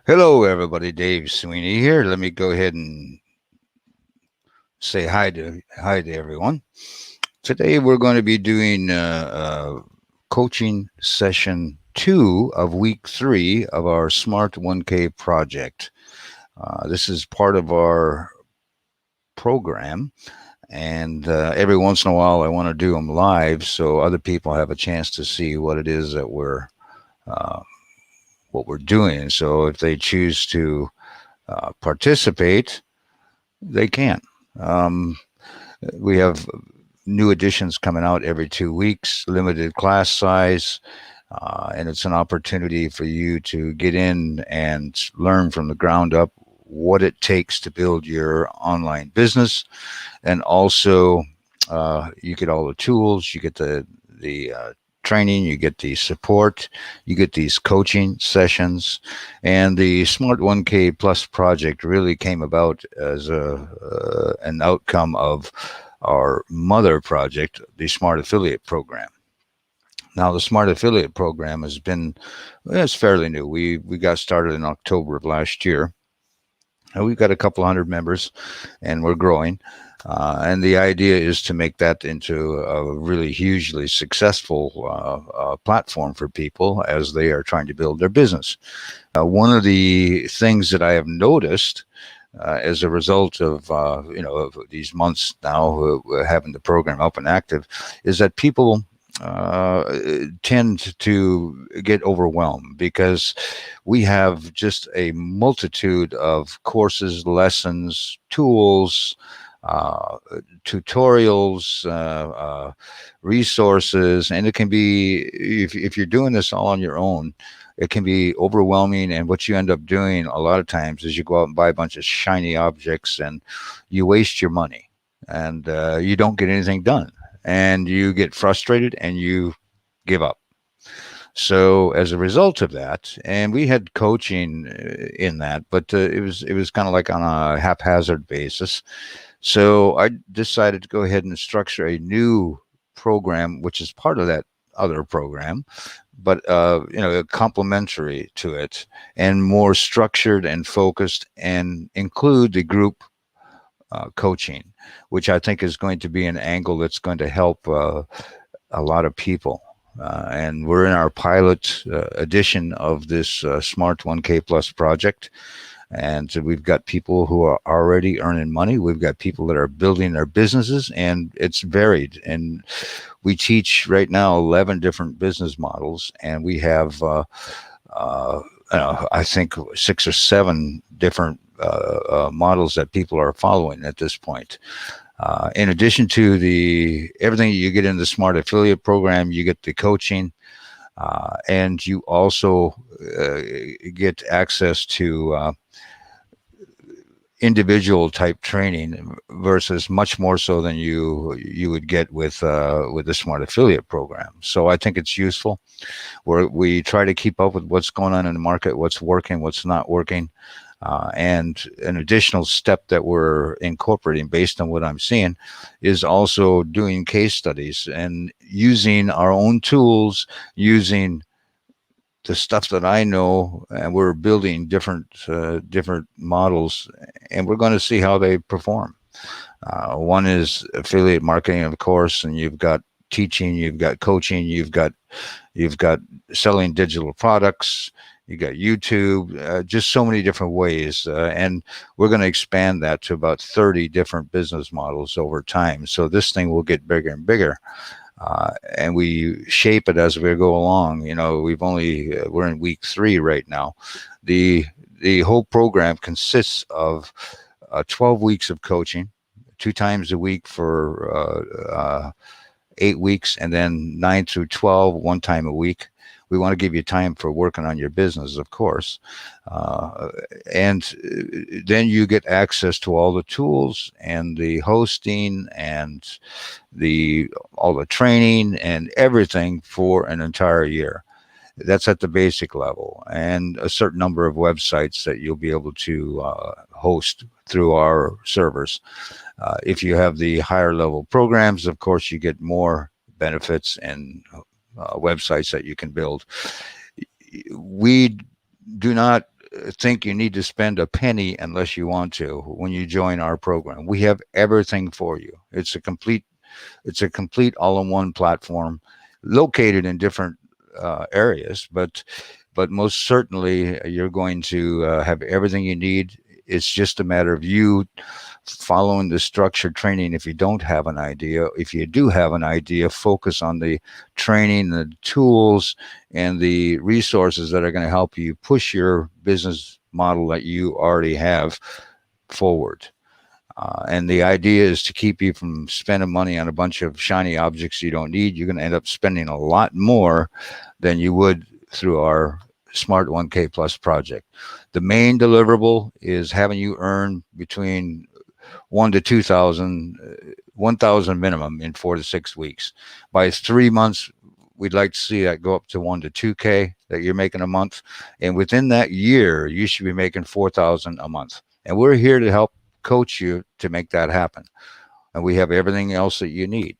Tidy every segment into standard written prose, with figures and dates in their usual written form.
Hello, everybody. Dave Sweeney here. Let me go ahead and say hi to everyone. Today, we're going to be doing coaching session 2 of week 3 of our Smart 1K project. This is part of our program, and every once in a while, I want to do them live so other people have a chance to see what it is that uh, we're doing. So if they choose to participate, they can. Um, we have new editions coming out every 2 weeks, limited class size, and it's an opportunity for you to get in and learn from the ground up what it takes to build your online business, and also you get all the tools, you get the training, you get the support, you get these coaching sessions, and the Smart 1K Plus project really came about as an outcome of our mother project, the Smart Affiliate Program. Now, the Smart Affiliate Program has been, well, it's fairly new. We got started in October of last year. We've got a couple hundred members, and we're growing. And the idea is to make that into a really hugely successful platform for people as they are trying to build their business. One of the things that I have noticed as a result of of these months now having the program up and active is that people tend to get overwhelmed because we have just a multitude of courses, lessons, tools, uh, tutorials, resources, and it can be, if you're doing this all on your own, it can be overwhelming. And what you end up doing a lot of times is you go out and buy a bunch of shiny objects and you waste your money, and you don't get anything done, and you get frustrated and you give up. So as a result of that, and we had coaching in that, but it was kind of like on a haphazard basis. So I decided to go ahead and structure a new program, which is part of that other program, but complementary to it, and more structured and focused, and include the group coaching, which I think is going to be an angle that's going to help a lot of people. And we're in our pilot edition of this Smart 1K Plus project. And so we've got people who are already earning money. We've got people that are building their businesses, and it's varied. And we teach right now 11 different business models, and we have, uh, I think, 6 or 7 different models that people are following at this point. In addition to the everything you get in the Smart Affiliate Program, you get the coaching, and you also get access to individual type training, versus much more so than you would get with the Smart Affiliate Program. So I think it's useful. Where we try to keep up with what's going on in the market, what's working, what's not working. And an additional step that we're incorporating based on what I'm seeing is also doing case studies and using our own tools, using the stuff that I know, and we're building different models, and we're going to see how they perform. One is affiliate marketing, of course, and you've got teaching, you've got coaching, you've got selling digital products, you got YouTube, just so many different ways. And we're going to expand that to about 30 different business models over time. So this thing will get bigger and bigger. And we shape it as we go along. We're in week 3 right now. The whole program consists of 12 weeks of coaching, 2 times a week for 8 weeks, and then 9 through 12, 1 time a week. We want to give you time for working on your business, of course. And then you get access to all the tools and the hosting and all the training and everything for an entire year. That's at the basic level, and a certain number of websites that you'll be able to host through our servers. If you have the higher level programs, of course, you get more benefits and websites that you can build. We do not think you need to spend a penny unless you want to when you join our program. We have everything for you. It's a complete all-in-one platform located in different areas, but most certainly you're going to have everything you need. It's just a matter of you following the structured training. If you don't have an idea, if you do have an idea, focus on the training, the tools, and the resources that are going to help you push your business model that you already have forward. And the idea is to keep you from spending money on a bunch of shiny objects you don't need. You're going to end up spending a lot more than you would through our Smart 1K Plus project. The main deliverable is having you earn between 1,000 minimum in 4 to 6 weeks. By 3 months, we'd like to see that go up to 1 to 2K that you're making a month, and within that year, you should be making 4,000 a month. And we're here to help coach you to make that happen. And we have everything else that you need.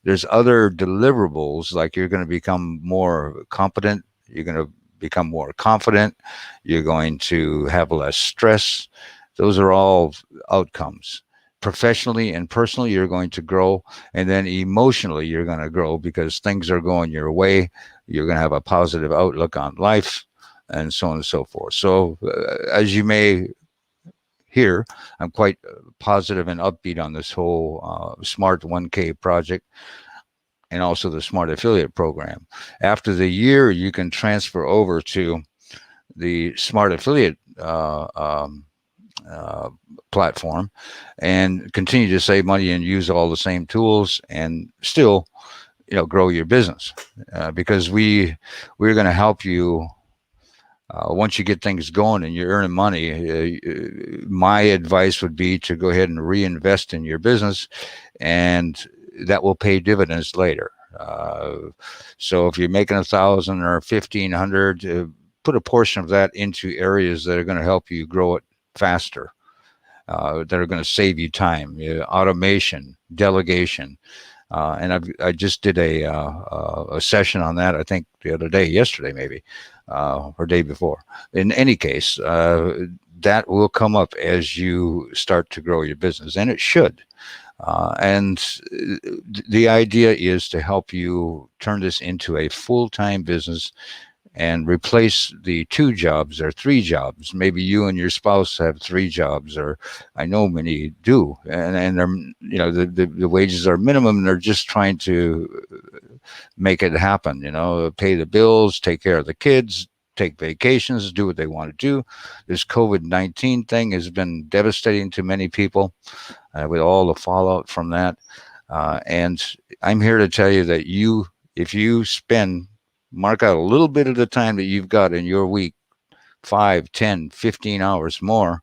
There's other deliverables, like you're going to become more competent, you're going to become more confident, you're going to have less stress. Those are all outcomes. Professionally and personally, you're going to grow. And then emotionally, you're going to grow because things are going your way. You're going to have a positive outlook on life and so on and so forth. So, as you may hear, I'm quite positive and upbeat on this whole Smart 1K project and also the Smart Affiliate program. After the year, you can transfer over to the Smart Affiliate uh, platform and continue to save money and use all the same tools and still grow your business, because we're going to help you once you get things going and you're earning money. My advice would be to go ahead and reinvest in your business, and that will pay dividends later. So if you're making 1,000 or 1,500, put a portion of that into areas that are going to help you grow it faster, that are going to save you time, automation, delegation. I just did a session on that, I think the other day, yesterday maybe, or day before. In any case, that will come up as you start to grow your business, and it should. And the idea is to help you turn this into a full-time business and replace the 2 jobs or 3 jobs. Maybe you and your spouse have 3 jobs, or I know many do, and they're, the wages are minimum, and they're just trying to make it happen. Pay the bills, take care of the kids, take vacations, do what they want to do. This COVID-19 thing has been devastating to many people, with all the fallout from that. And I'm here to tell you that if you mark out a little bit of the time that you've got in your week, 5, 10, 15 hours more,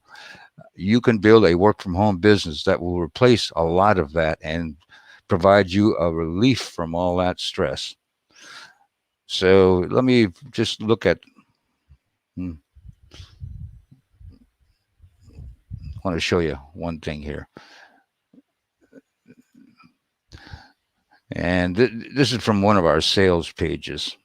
you can build a work from home business that will replace a lot of that and provide you a relief from all that stress. So let me just look at, I want to show you one thing here. And this is from one of our sales pages.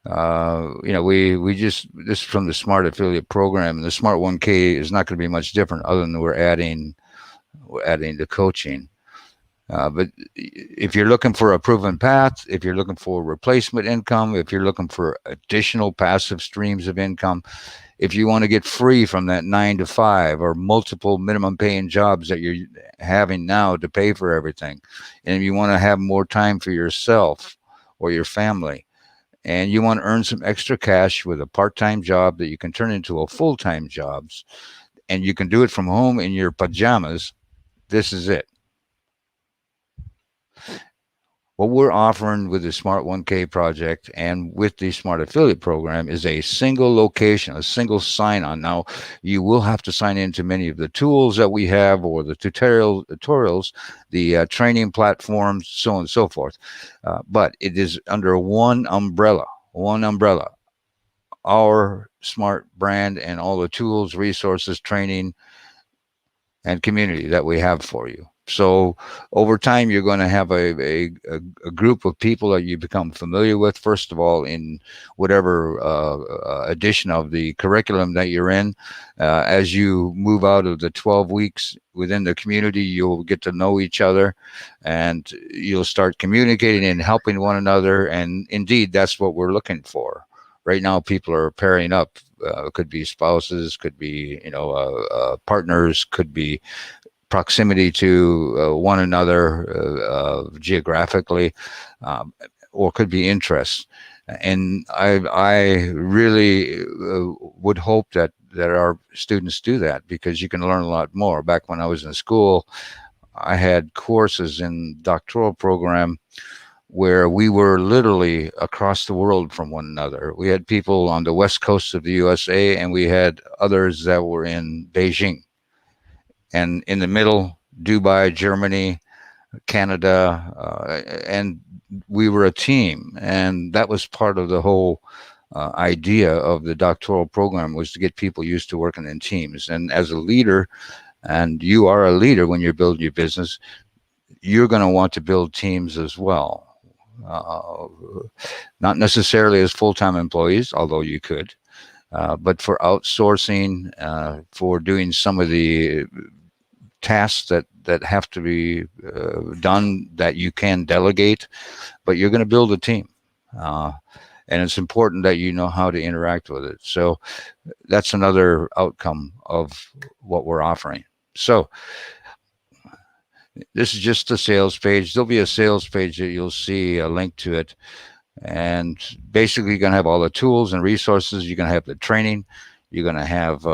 We just, this is from the Smart Affiliate program, and the Smart 1K is not going to be much different, other than we're adding the coaching. But if you're looking for a proven path, if you're looking for replacement income, if you're looking for additional passive streams of income, if you want to get free from that 9 to 5 or multiple minimum paying jobs that you're having now to pay for everything, and you want to have more time for yourself or your family, and you want to earn some extra cash with a part-time job that you can turn into a full-time job, and you can do it from home in your pajamas, this is it. What we're offering with the Smart 1K project and with the Smart Affiliate program is a single location, a single sign-on. Now, you will have to sign into many of the tools that we have, or the tutorials, the training platforms, so on and so forth. But it is under one umbrella, our Smart brand and all the tools, resources, training, and community that we have for you. So over time, you're going to have a group of people that you become familiar with, first of all, in whatever edition of the curriculum that you're in. As you move out of the 12 weeks within the community, you'll get to know each other, and you'll start communicating and helping one another. And indeed, that's what we're looking for. Right now, people are pairing up. Could be spouses, could be partners, could be proximity to one another geographically, um, or could be interests. And I really would hope that our students do that, because you can learn a lot more. Back when I was in school, I had courses in doctoral program where we were literally across the world from one another. We had people on the west coast of the USA, and we had others that were in Beijing, and in the middle, Dubai, Germany, Canada, and we were a team. And that was part of the whole idea of the doctoral program, was to get people used to working in teams. And as a leader, and you are a leader when you're building your business, you're going to want to build teams as well. Uh, Not necessarily as full-time employees, although you could, but for outsourcing, for doing some of the tasks that have to be done that you can delegate, but you're going to build a team. Uh, and it's important that you know how to interact with it. So that's another outcome of what we're offering. So this is just a sales page. There'll be a sales page that you'll see a link to it. And basically, you're going to have all the tools and resources. You're going to have the training. You're going to have,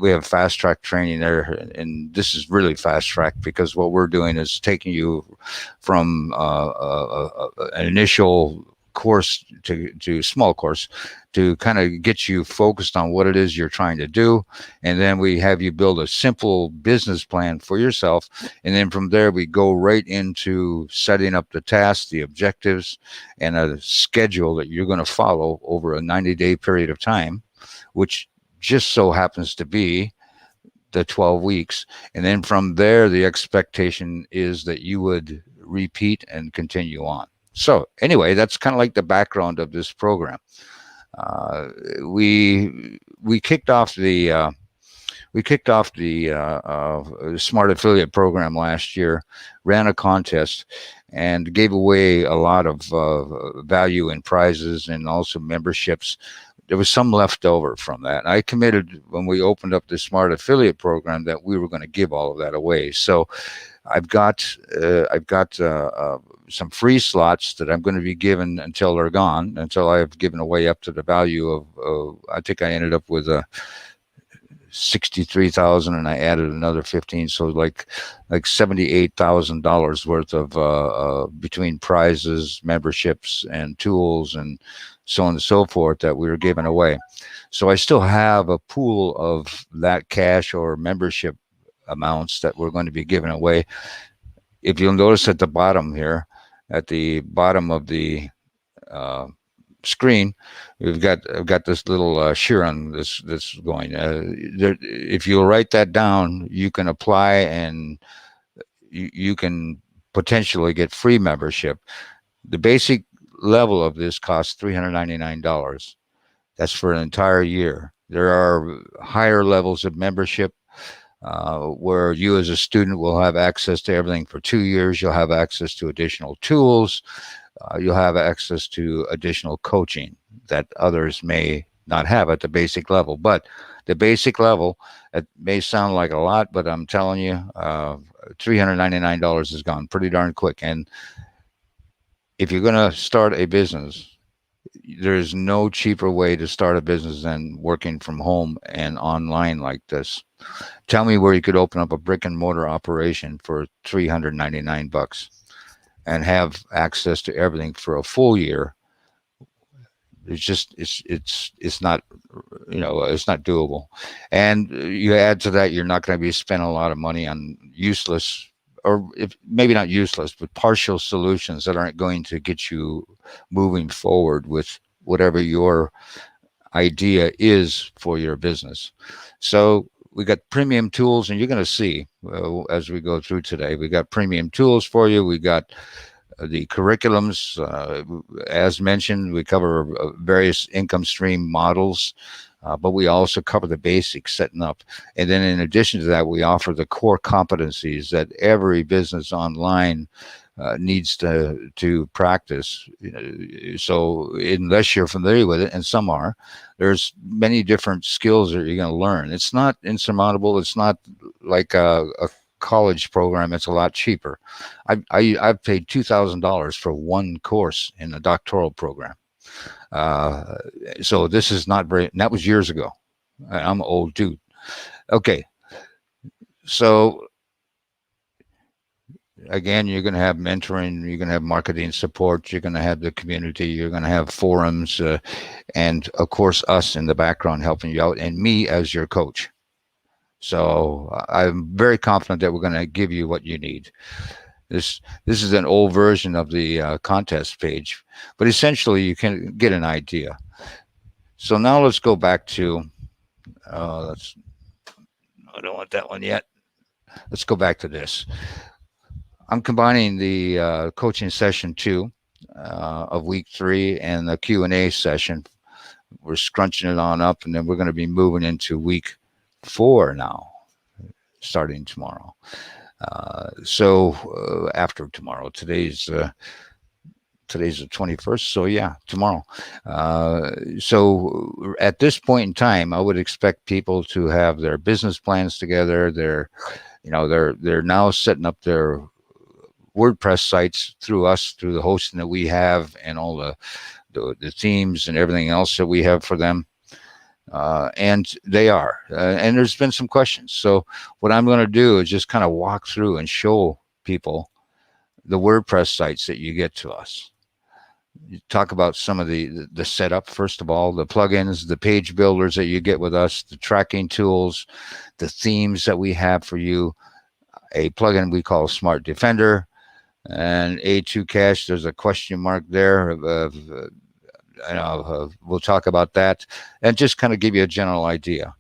we have fast track training there. And this is really fast track, because what we're doing is taking you from an initial course to small course, to kind of get you focused on what it is you're trying to do. And then we have you build a simple business plan for yourself. And then from there, we go right into setting up the tasks, the objectives, and a schedule that you're going to follow over a 90-day period of time, which just so happens to be the 12 weeks. And then from there, the expectation is that you would repeat and continue on. So anyway, that's kind of like the background of this program. Uh, we kicked off the Smart Affiliate program last year, ran a contest, and gave away a lot of value in prizes and also memberships. There was some left over from that. I committed, when we opened up the Smart Affiliate program, that we were going to give all of that away. So I've got some free slots that I'm going to be given until they're gone, until I've given away up to the value of I think I ended up with a 63,000, and I added another 15, so like $78,000 worth of between prizes, memberships, and tools, and so on and so forth, that we were giving away. So I still have a pool of that cash or membership amounts that we're going to be giving away. If you'll notice at the bottom here, at the bottom of the screen, I've got this little Chiron that's going. If you'll write that down, you can apply, and you can potentially get free membership. The basic level of this costs $399. That's for an entire year. There are higher levels of membership, where you as a student will have access to everything for 2 years. You'll have access to additional tools. You'll have access to additional coaching that others may not have at the basic level. But the basic level, it may sound like a lot, but I'm telling you, $399 has gone pretty darn quick. And if you're going to start a business, there's no cheaper way to start a business than working from home and online like this. Tell me where you could open up a brick and mortar operation for $399 and have access to everything for a full year. It's just it's not, it's not doable. And you add to that, you're not going to be spending a lot of money on useless, or if maybe not useless, but partial solutions that aren't going to get you moving forward with whatever your idea is for your business. So we got premium tools, and you're going to see as we go through today. We got premium tools for you. We got the curriculums, as mentioned. We cover various income stream models, but we also cover the basics setting up. And then in addition to that, we offer the core competencies that every business online needs to practice. So unless you're familiar with it, and some are, there's many different skills that you're going to learn. It's not insurmountable. It's not like a college program. It's a lot cheaper. I've paid $2,000 for one course in a doctoral program. Uh, so this is not very. And that was years ago. I'm an old dude. Okay, so again, you're going to have mentoring, you're going to have marketing support, you're going to have the community, you're going to have forums, and of course, us in the background helping you out, and me as your coach. So I'm very confident that we're going to give you what you need. This is an old version of the contest page, but essentially you can get an idea. So now let's go back to let's. I don't want that one yet. Let's go back to this. I'm combining the coaching session 2 of week 3 and the Q&A session. We're scrunching it on up, and then we're going to be moving into week 4 now, starting tomorrow. So after tomorrow, today's the 21st. So yeah, tomorrow. So at this point in time, I would expect people to have their business plans together. They're now setting up their WordPress sites through us, through the hosting that we have, and all the themes and everything else that we have for them. And they are. And there's been some questions. So what I'm going to do is just kind of walk through and show people the WordPress sites that you get to us. You talk about some of the setup, first of all, the plugins, the page builders that you get with us, the tracking tools, the themes that we have for you, a plugin we call Smart Defender, and A2 Cache. There's a question mark there. We'll talk about that and just kind of give you a general idea.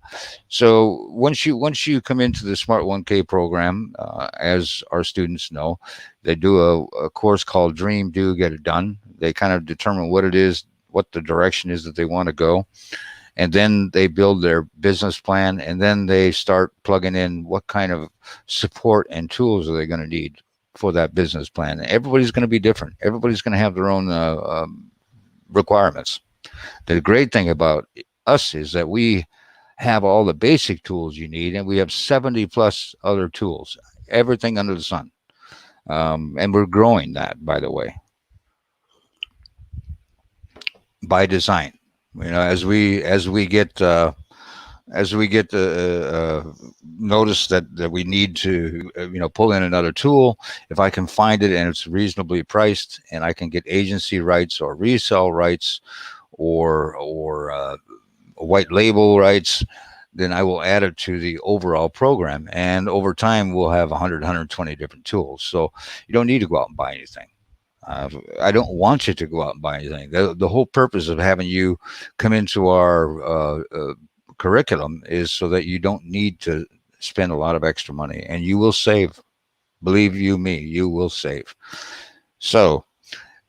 So once you come into the Smart 1K program, as our students know, they do a course called Dream, Do, Get It Done. They kind of determine what it is, what the direction is that they want to go. And then they build their business plan, and then they start plugging in what kind of support and tools are they going to need for that business plan. Everybody's going to be different. Everybody's going to have their own requirements. The great thing about us is that we have all the basic tools you need, and we have 70 plus other tools, everything under the sun. And we're growing that, by the way, by design. As we get notice that we need to pull in another tool, if I can find it and it's reasonably priced, and I can get agency rights or resell rights or white label rights, then I will add it to the overall program, and over time we'll have 120 different tools. So you don't need to go out and buy anything. I don't want you to go out and buy anything. The whole purpose of having you come into our curriculum is so that you don't need to spend a lot of extra money, and you will save. Believe you me, you will save. So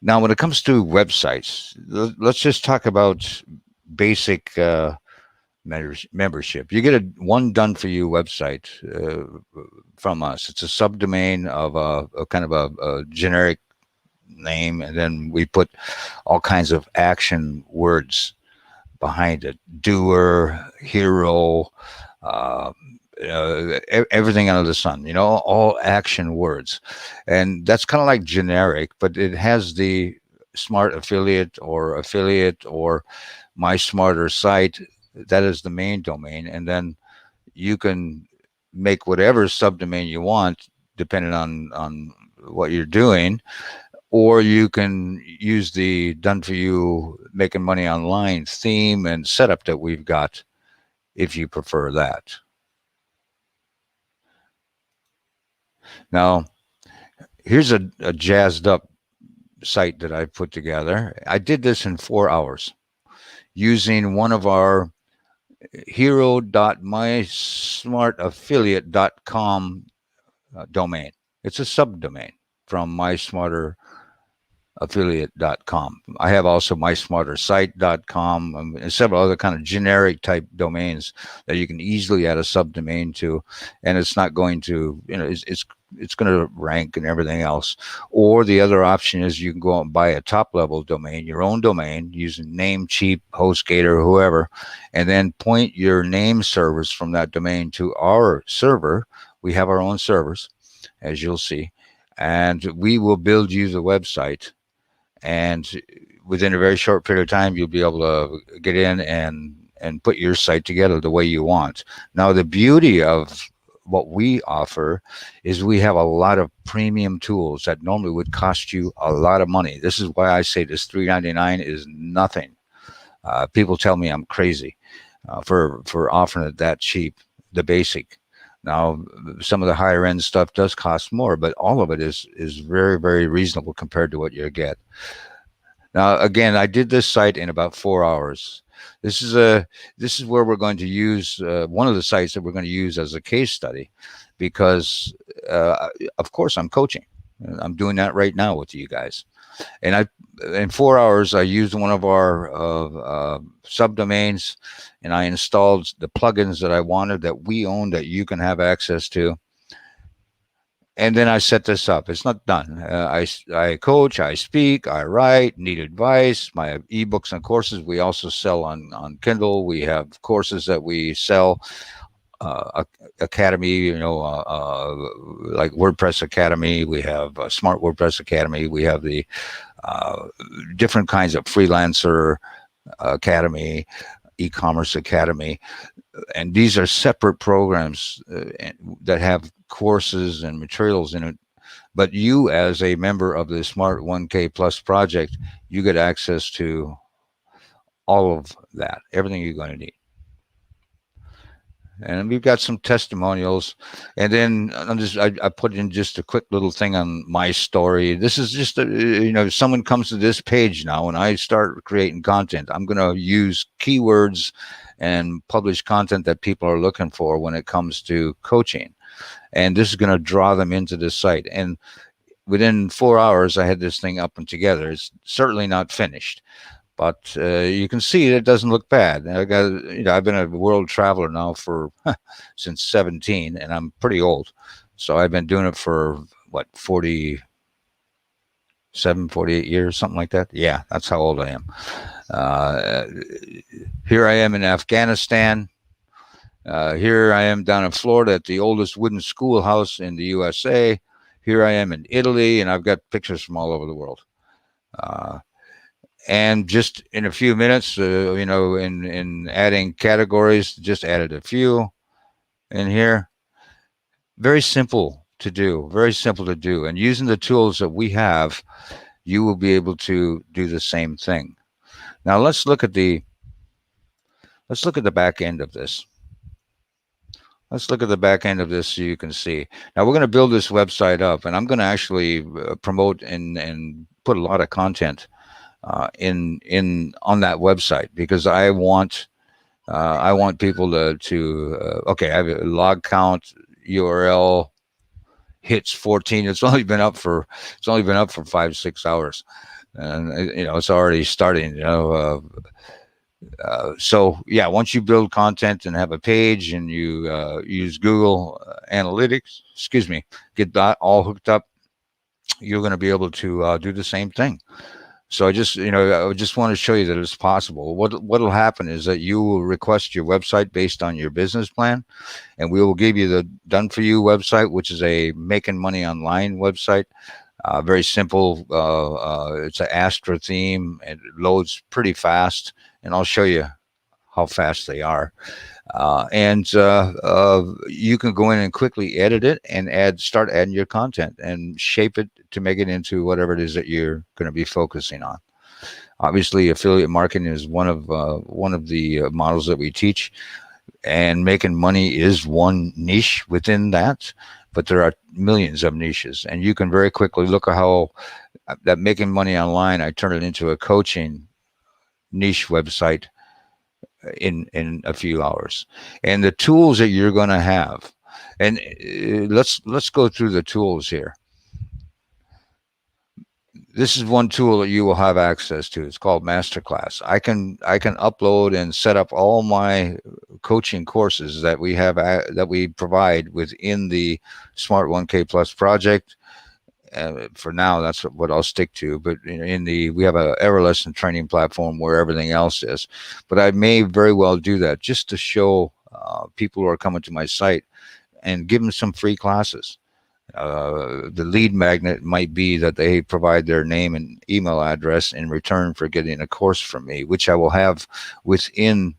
now when it comes to websites, let's just talk about basic membership. You get one done for you website from us. It's a subdomain of a kind of a generic name, and then we put all kinds of action words behind it: doer, hero, everything under the sun, all action words. And that's kind of like generic, but it has the smart affiliate or my smarter site. That is the main domain, and then you can make whatever subdomain you want depending on what you're doing, or you can use the done for you making money online theme and setup that we've got if you prefer that. Now, here's a jazzed up site that I put together. I did this in 4 hours using one of our hero.mysmartaffiliate.com domain. It's a subdomain from mysmarter affiliate.com. I have also mysmartersite.com and several other kind of generic type domains that you can easily add a subdomain to, and it's not going to, it's going to rank and everything else. Or the other option is you can go out and buy a top level domain, your own domain, using Namecheap, HostGator, whoever, and then point your name servers from that domain to our server. We have our own servers, as you'll see, and we will build you the website, and within a very short period of time you'll be able to get in and put your site together the way you want. Now, the beauty of what we offer is we have a lot of premium tools that normally would cost you a lot of money. This is why I say this $3.99 is nothing. People tell me I'm crazy for offering it that cheap, the basic. Now, some of the higher end stuff does cost more, but all of it is very, very reasonable compared to what you get. Now, again, I did this site in about 4 hours. This is a this is where we're going to use one of the sites that we're going to use as a case study, because of course I'm coaching. I'm doing that right now with you guys, and in 4 hours I used one of our subdomains, and I installed the plugins that I wanted, that we own, that you can have access to, and then I set this up. It's not done. I coach, I speak, I write, need advice. My ebooks and courses we also sell on Kindle. We have courses that we sell, Academy, like WordPress Academy. We have Smart WordPress Academy. We have the different kinds of Freelancer Academy, e-commerce Academy, and these are separate programs that have courses and materials in it. But you, as a member of the Smart 1K Plus project, you get access to all of that, everything you're going to need. And we've got some testimonials, and then I put in just a quick little thing on my story. This is just if someone comes to this page now and I start creating content, I'm going to use keywords and publish content that people are looking for when it comes to coaching, and this is going to draw them into this site. And within 4 hours I had this thing up and together. It's certainly not finished, but you can see it doesn't look bad. I've been a world traveler now for since 17, and I'm pretty old. So I've been doing it for 48 years, something like that. Yeah, that's how old I am. Here I am in Afghanistan. Here I am down in Florida at the oldest wooden schoolhouse in the USA. Here I am in Italy, and I've got pictures from all over the world. And just in a few minutes, in adding categories, just added a few in here. Very simple to do, very simple to do. And using the tools that we have, you will be able to do the same thing. Now let's look at the back end of this. Let's look at the back end of this so you can see. Now we're going to build this website up, and I'm going to actually promote and put a lot of content in on that website, because I want people to okay, I have a log count URL hits 14. It's only been up for 5-6 hours, and it's already starting. So yeah, once you build content and have a page, and you use Google Analytics, get that all hooked up, you're going to be able to do the same thing. So I just want to show you that it's possible. What'll happen is that you will request your website based on your business plan, and we will give you the done for you website, which is a making money online website. Very simple. It's an Astra theme. It loads pretty fast, and I'll show you how fast they are. And you can go in and quickly edit it and start adding your content and shape it to make it into whatever it is that you're going to be focusing on. Obviously, affiliate marketing is one of the models that we teach, and making money is one niche within that, but there are millions of niches, and you can very quickly look at how that making money online, I turn it into a coaching niche website in a few hours. And the tools that you're going to have, and let's go through the tools here. This is one tool that you will have access to. It's called Masterclass. I can upload and set up all my coaching courses that we have that we provide within the Smart 1K Plus project. For now, that's what I'll stick to. But in the we have a Everlesson training platform where everything else is. But I may very well do that just to show people who are coming to my site and give them some free classes. The lead magnet might be that they provide their name and email address in return for getting a course from me, which I will have within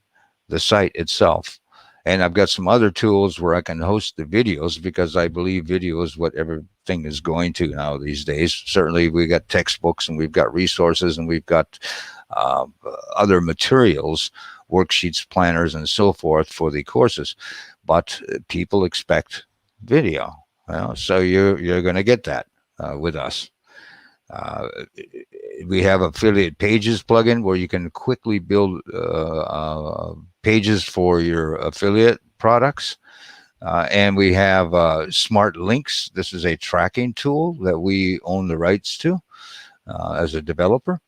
the site itself. And I've got some other tools where I can host the videos because I believe video is what everything is going to now these days. Certainly, we got textbooks and we've got resources and we've got uh, other materials, worksheets, planners, and so forth for the courses. But people expect video. Well, so you're going to get that with us. Uh, we have affiliate pages plugin where you can quickly build pages for your affiliate products. And we have smart links. This is a tracking tool that we own the rights to as a developer.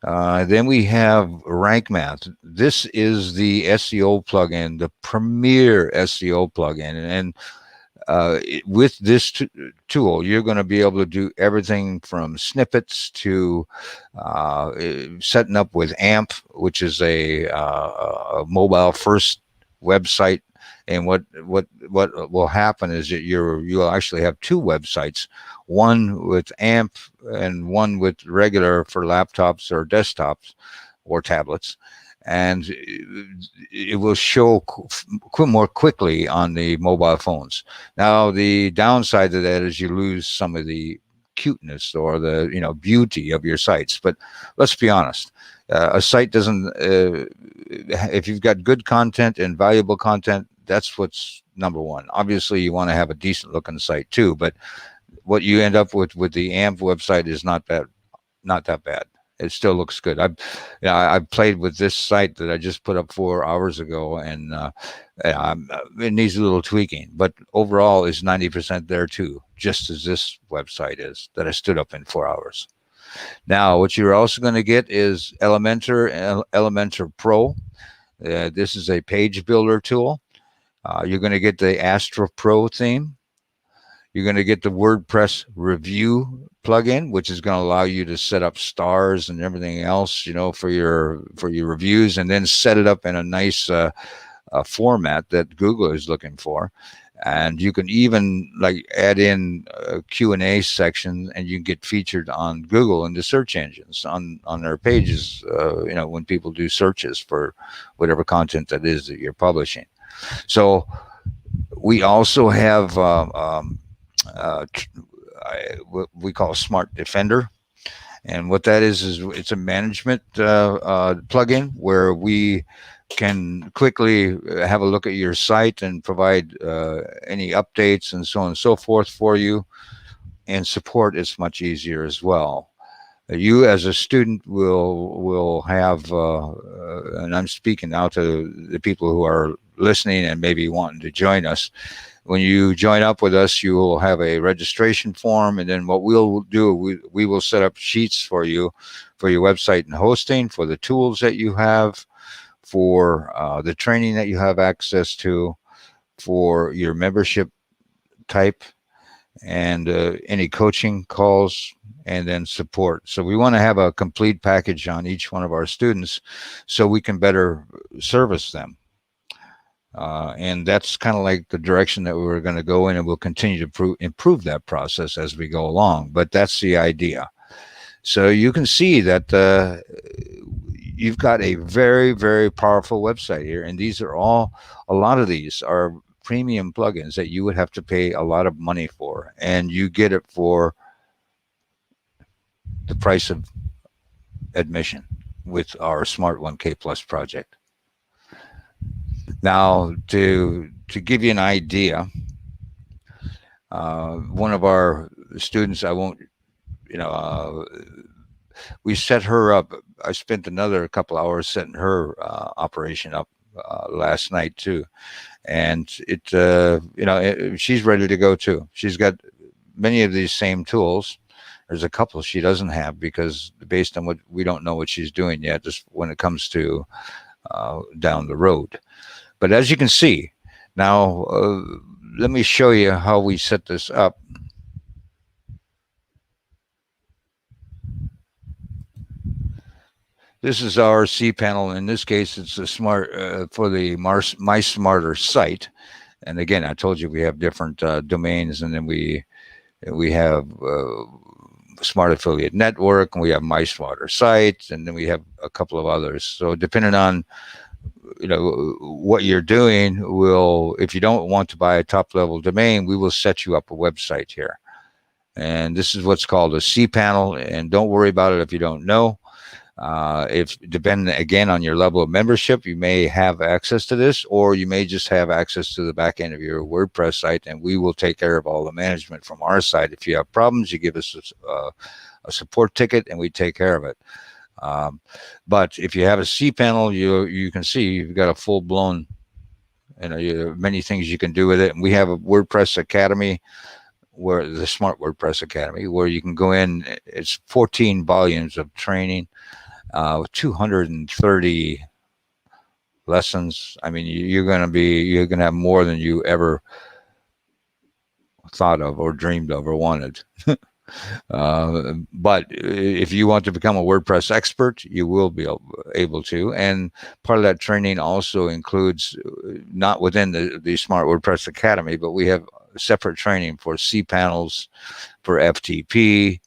Then we have Rank Math. This is the SEO plugin, the premier SEO plugin. And with this tool, you're going to be able to do everything from snippets to setting up with AMP, which is a mobile first website. And what will happen is that you'll actually have two websites, one with AMP and one with regular for laptops or desktops or tablets, and it will show more quickly on the mobile phones. Now, the downside of that is you lose some of the cuteness or the beauty of your sites. But let's be honest, a site doesn't. If you've got good content and valuable content, that's what's number one. Obviously, you want to have a decent looking site too, but what you end up with the AMP website is not that bad. It still looks good. I've played with this site that I just put up 4 hours ago, and it needs a little tweaking. But overall, is 90% there too, just as this website is that I stood up in 4 hours. Now, what you're also going to get is Elementor Pro. This is a page builder tool. You're going to get the Astro Pro theme. You're going to get the WordPress review plugin, which is going to allow you to set up stars and everything else, for your reviews, and then set it up in a nice format that Google is looking for. And you can even add in a Q&A section, and you can get featured on Google and the search engines on their pages. When people do searches for whatever content that is that you're publishing. So we also have what we call Smart Defender. And what that is it's a management plugin where we can quickly have a look at your site and provide any updates and so on and so forth for you. And support is much easier as well. You as a student will have, and I'm speaking now to the people who are listening and maybe wanting to join us. When you join up with us, you will have a registration form, and then what we'll do, we will set up sheets for you for your website and hosting, for the tools that you have, for the training that you have access to, for your membership type, and any coaching calls, and then support. So we want to have a complete package on each one of our students so we can better service them. And that's kind of like the direction that we were going to go in, and we'll continue to improve that process as we go along. But that's the idea. So you can see that you've got a very, very powerful website here. And a lot of these are premium plugins that you would have to pay a lot of money for. And you get it for the price of admission with our Smart 1K Plus project. Now, to give you an idea, one of our students, I won't, we set her up. I spent another couple hours setting her operation up last night too, and she's ready to go too. She's got many of these same tools. There's a couple she doesn't have because based on what we don't know what she's doing yet, just when it comes to down the road. But as you can see, now let me show you how we set this up. This is our C panel. In this case, it's a smart for the My Smarter site. And again, I told you we have different domains, and then we have Smart Affiliate Network, and we have My Smarter site, and then we have a couple of others. So depending on what you're doing, if you don't want to buy a top level domain, we will set you up a website here. And this is what's called a C panel. And don't worry about it if you don't know. If depending again on your level of membership, you may have access to this, or you may just have access to the back end of your WordPress site, and we will take care of all the management from our side. If you have problems, you give us a support ticket, and we take care of it. But if you have a C panel, you can see you've got a full blown, many things you can do with it. And we have a WordPress Academy, where the Smart WordPress Academy, where you can go in. It's 14 volumes of training. 230 lessons. I mean, you're going to have more than you ever thought of or dreamed of or wanted. But if you want to become a WordPress expert, you will be able to. And part of that training also includes, not within the Smart WordPress Academy, but we have separate training for cPanels, for FTP,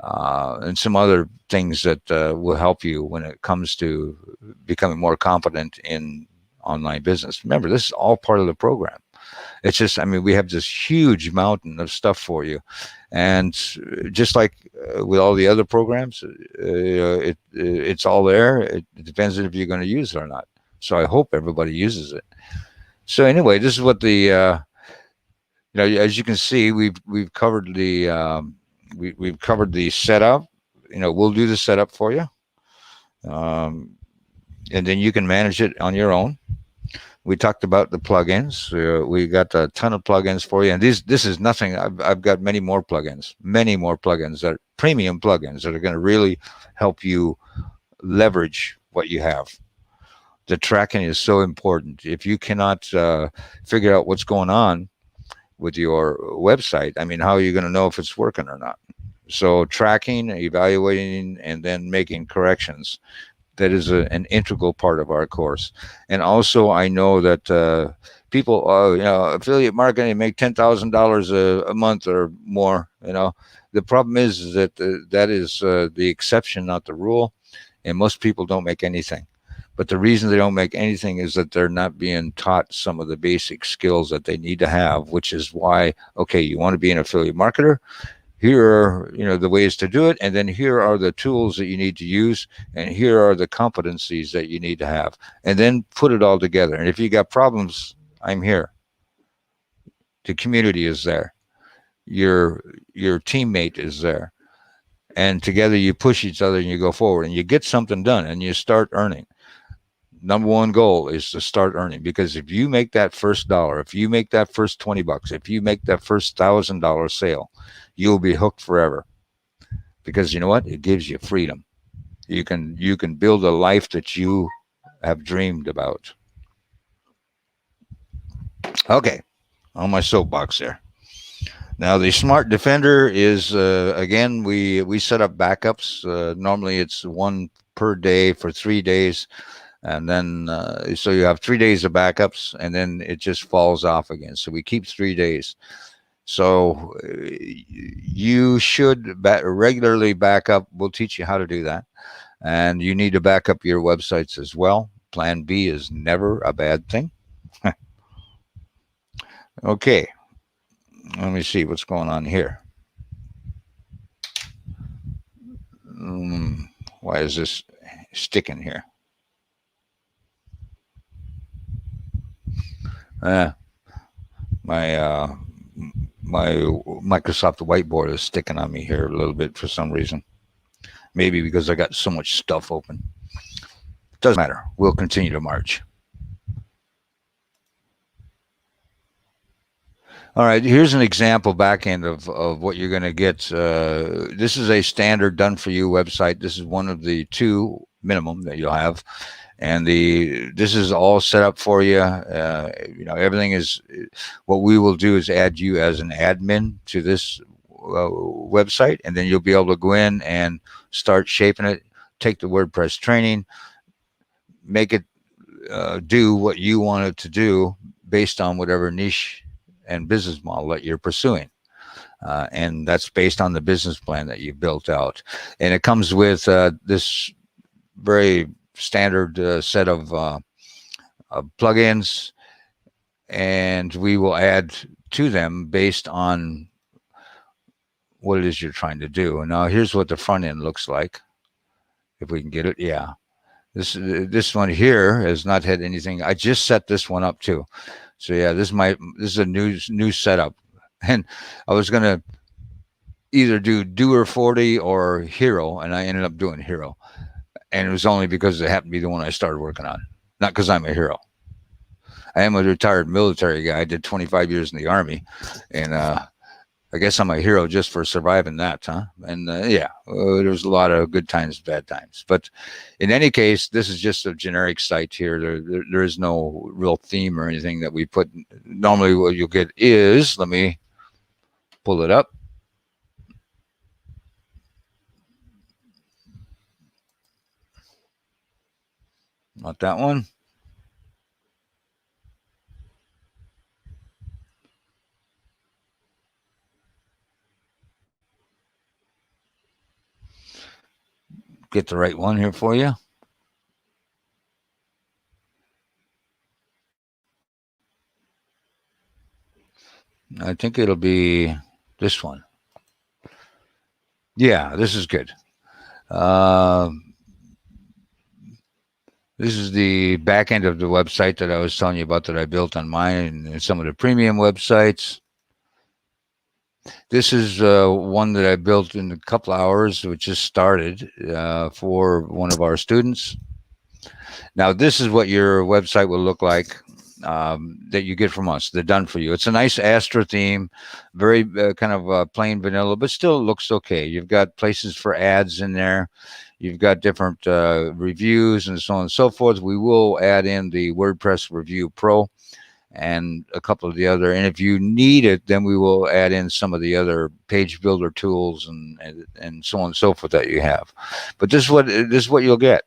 and some other things that will help you when it comes to becoming more competent in online business. Remember, this is all part of the program. It's just, we have this huge mountain of stuff for you. And just like with all the other programs, it's all there. It depends on if you're going to use it or not. So I hope everybody uses it. So anyway, this is what the, as you can see, we've covered the, we've covered the setup. We'll do the setup for you. And then you can manage it on your own. We talked about the plugins. We got a ton of plugins for you, and this is nothing. I've got many more plugins that are premium plugins that are going to really help you leverage what you have. The tracking is so important. If you cannot figure out what's going on with your website, how are you going to know if it's working or not? So tracking, evaluating, and then making corrections. That is an integral part of our course. And also, I know that people, affiliate marketing make $10,000 a month or more. The problem is that that is the exception, not the rule. And most people don't make anything. But the reason they don't make anything is that they're not being taught some of the basic skills that they need to have, which is why, okay, you want to be an affiliate marketer. Here are the ways to do it, and then here are the tools that you need to use, and here are the competencies that you need to have, and then put it all together. And if you got problems, I'm here. The community is there. Your teammate is there, and together you push each other and you go forward and you get something done and you start earning. Number one goal is to start earning, because if you make that first dollar, if you make that first $20, if you make that first $1,000 sale, you'll be hooked forever. Because you know what? It gives you freedom. You can build a life that you have dreamed about. Okay, on my soapbox there. Now the Smart Defender is again, we set up backups. Normally it's one per day for 3 days. And then, so you have 3 days of backups, and then it just falls off again. So we keep 3 days. So you should regularly back up. We'll teach you how to do that. And you need to back up your websites as well. Plan B is never a bad thing. Okay. Let me see what's going on here. Why is this sticking here? My Microsoft whiteboard is sticking on me here a little bit for some reason. Maybe because I got so much stuff open. Doesn't matter. We'll continue to march. All right, here's an example back end of what you're going to get. This is a standard done for you website. This is one of the two minimum that you'll have. And this is all set up for you. Everything is. What we will do is add you as an admin to this website, and then you'll be able to go in and start shaping it. Take the WordPress training, make it do what you want it to do based on whatever niche and business model that you're pursuing. And that's based on the business plan that you built out. And it comes with this very standard set of plugins, and we will add to them based on what it is you're trying to do. And now here's what the front end looks like. If we can get it, yeah. This one here has not had anything. I just set this one up too. So yeah, this is a new setup, and I was gonna either do Doer 40 or Hero, and I ended up doing Hero, and it was only because it happened to be the one I started working on, not because I'm a hero. I am a retired military guy. I did 25 years in the Army, and I guess I'm a hero just for surviving that, huh? And there's a lot of good times, bad times. But in any case, this is just a generic site here. There is no real theme or anything that we put. Normally what you'll get is, let me pull it up. Not that one. Get the right one here for you. I think it'll be this one. Yeah, this is good. This is the back end of the website that I was telling you about that I built on mine and some of the premium websites. This is one that I built in a couple hours, which just started for one of our students. Now, this is what your website will look like that you get from us. They're done for you. It's a nice Astra theme, very kind of plain vanilla, but still looks okay. You've got places for ads in there. You've got different reviews and so on and so forth. We will add in the WordPress Review Pro and a couple of the other. And if you need it, then we will add in some of the other page builder tools and so on and so forth that you have. But this is what you'll get.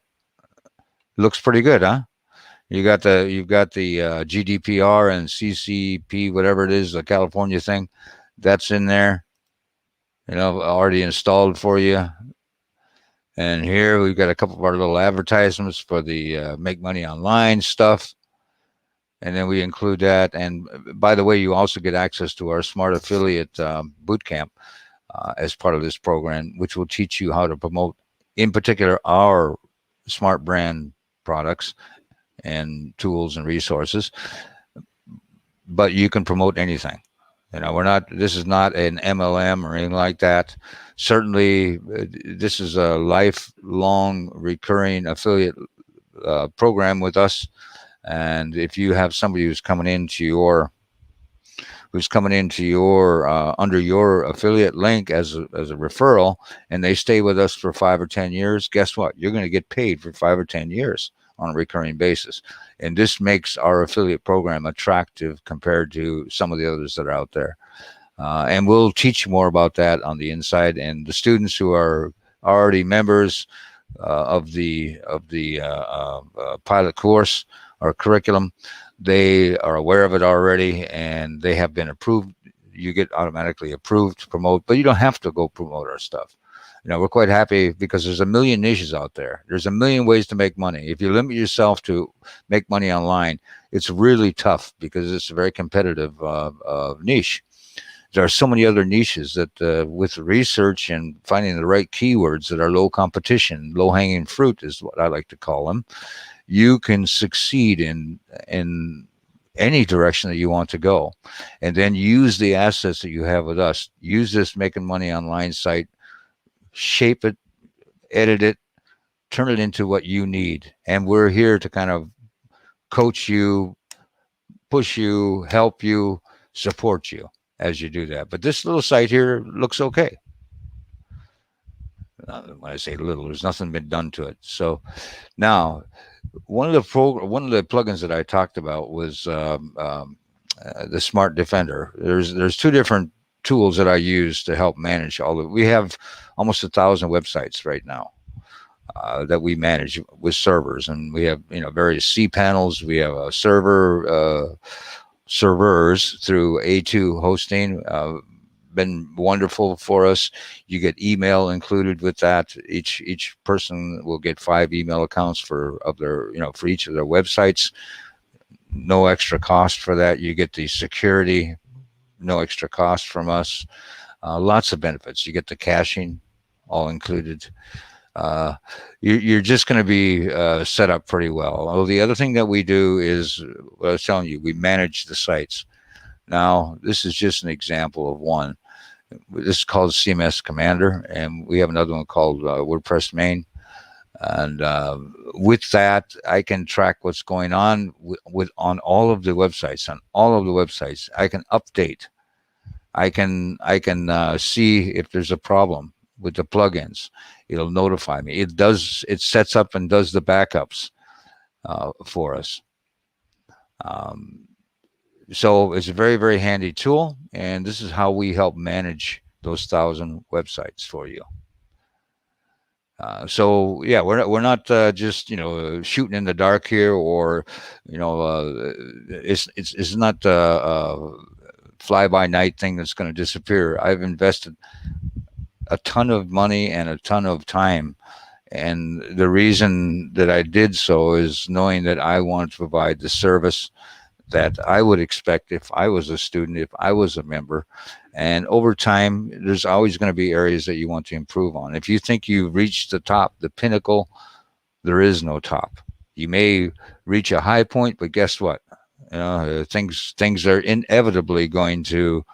It looks pretty good, huh? You've got the GDPR and CCP, whatever it is, the California thing, that's in there. Already installed for you. And here we've got a couple of our little advertisements for the Make Money Online stuff. And then we include that. And by the way, you also get access to our Smart Affiliate Bootcamp as part of this program, which will teach you how to promote, in particular, our smart brand products and tools and resources. But you can promote anything. This is not an MLM or anything like that. Certainly, this is a lifelong recurring affiliate program with us. And if you have somebody who's coming into your under your affiliate link as a referral, and they stay with us for 5 or 10 years, guess what? You're going to get paid for 5 or 10 years on a recurring basis. And this makes our affiliate program attractive compared to some of the others that are out there. And we'll teach you more about that on the inside. And the students who are already members of the pilot course or curriculum, they are aware of it already, and they have been approved. You get automatically approved to promote, but you don't have to go promote our stuff. We're quite happy because there's a million niches out there. There's a million ways to make money. If you limit yourself to make money online, it's really tough because it's a very competitive niche. There are so many other niches that with research and finding the right keywords that are low competition, low hanging fruit is what I like to call them, you can succeed in any direction that you want to go. And then use the assets that you have with us. Use this Making Money Online site, shape it, edit it, turn it into what you need. And we're here to kind of coach you, push you, help you, support you as you do that. But this little site here looks okay. When I say little, there's nothing been done to it. So now, one of the plugins that I talked about was the Smart Defender. There's two different tools that I use to help manage all of. We have almost 1,000 websites right now that we manage with servers, and we have various cPanels. We have a servers through A2 hosting. Been wonderful for us. You get email included with that. Each person will get 5 email accounts for each of their websites. No extra cost for that. You get the security, no extra cost from us. Lots of benefits. You get the caching, all included. You're just going to be set up pretty well. Oh, the other thing that we do is, what I was telling you, we manage the sites. Now, this is just an example of one. This is called CMS Commander, and we have another one called WordPress Main. And with that, I can track what's going on on all of the websites. On all of the websites, I can update. I can see if there's a problem with the plugins. It'll notify me. It sets up and does the backups for us. So it's a very, very handy tool, and this is how we help manage those 1,000 websites for you. So yeah, we're not just shooting in the dark here, or it's not fly by night thing that's going to disappear. I've invested a ton of money and a ton of time, and the reason that I did so is knowing that I want to provide the service that I would expect if I was a student, if I was a member. And over time, there's always going to be areas that you want to improve on. If you think you've reached the top, the pinnacle, there is no top. You may reach a high point, but guess what? Things are inevitably going to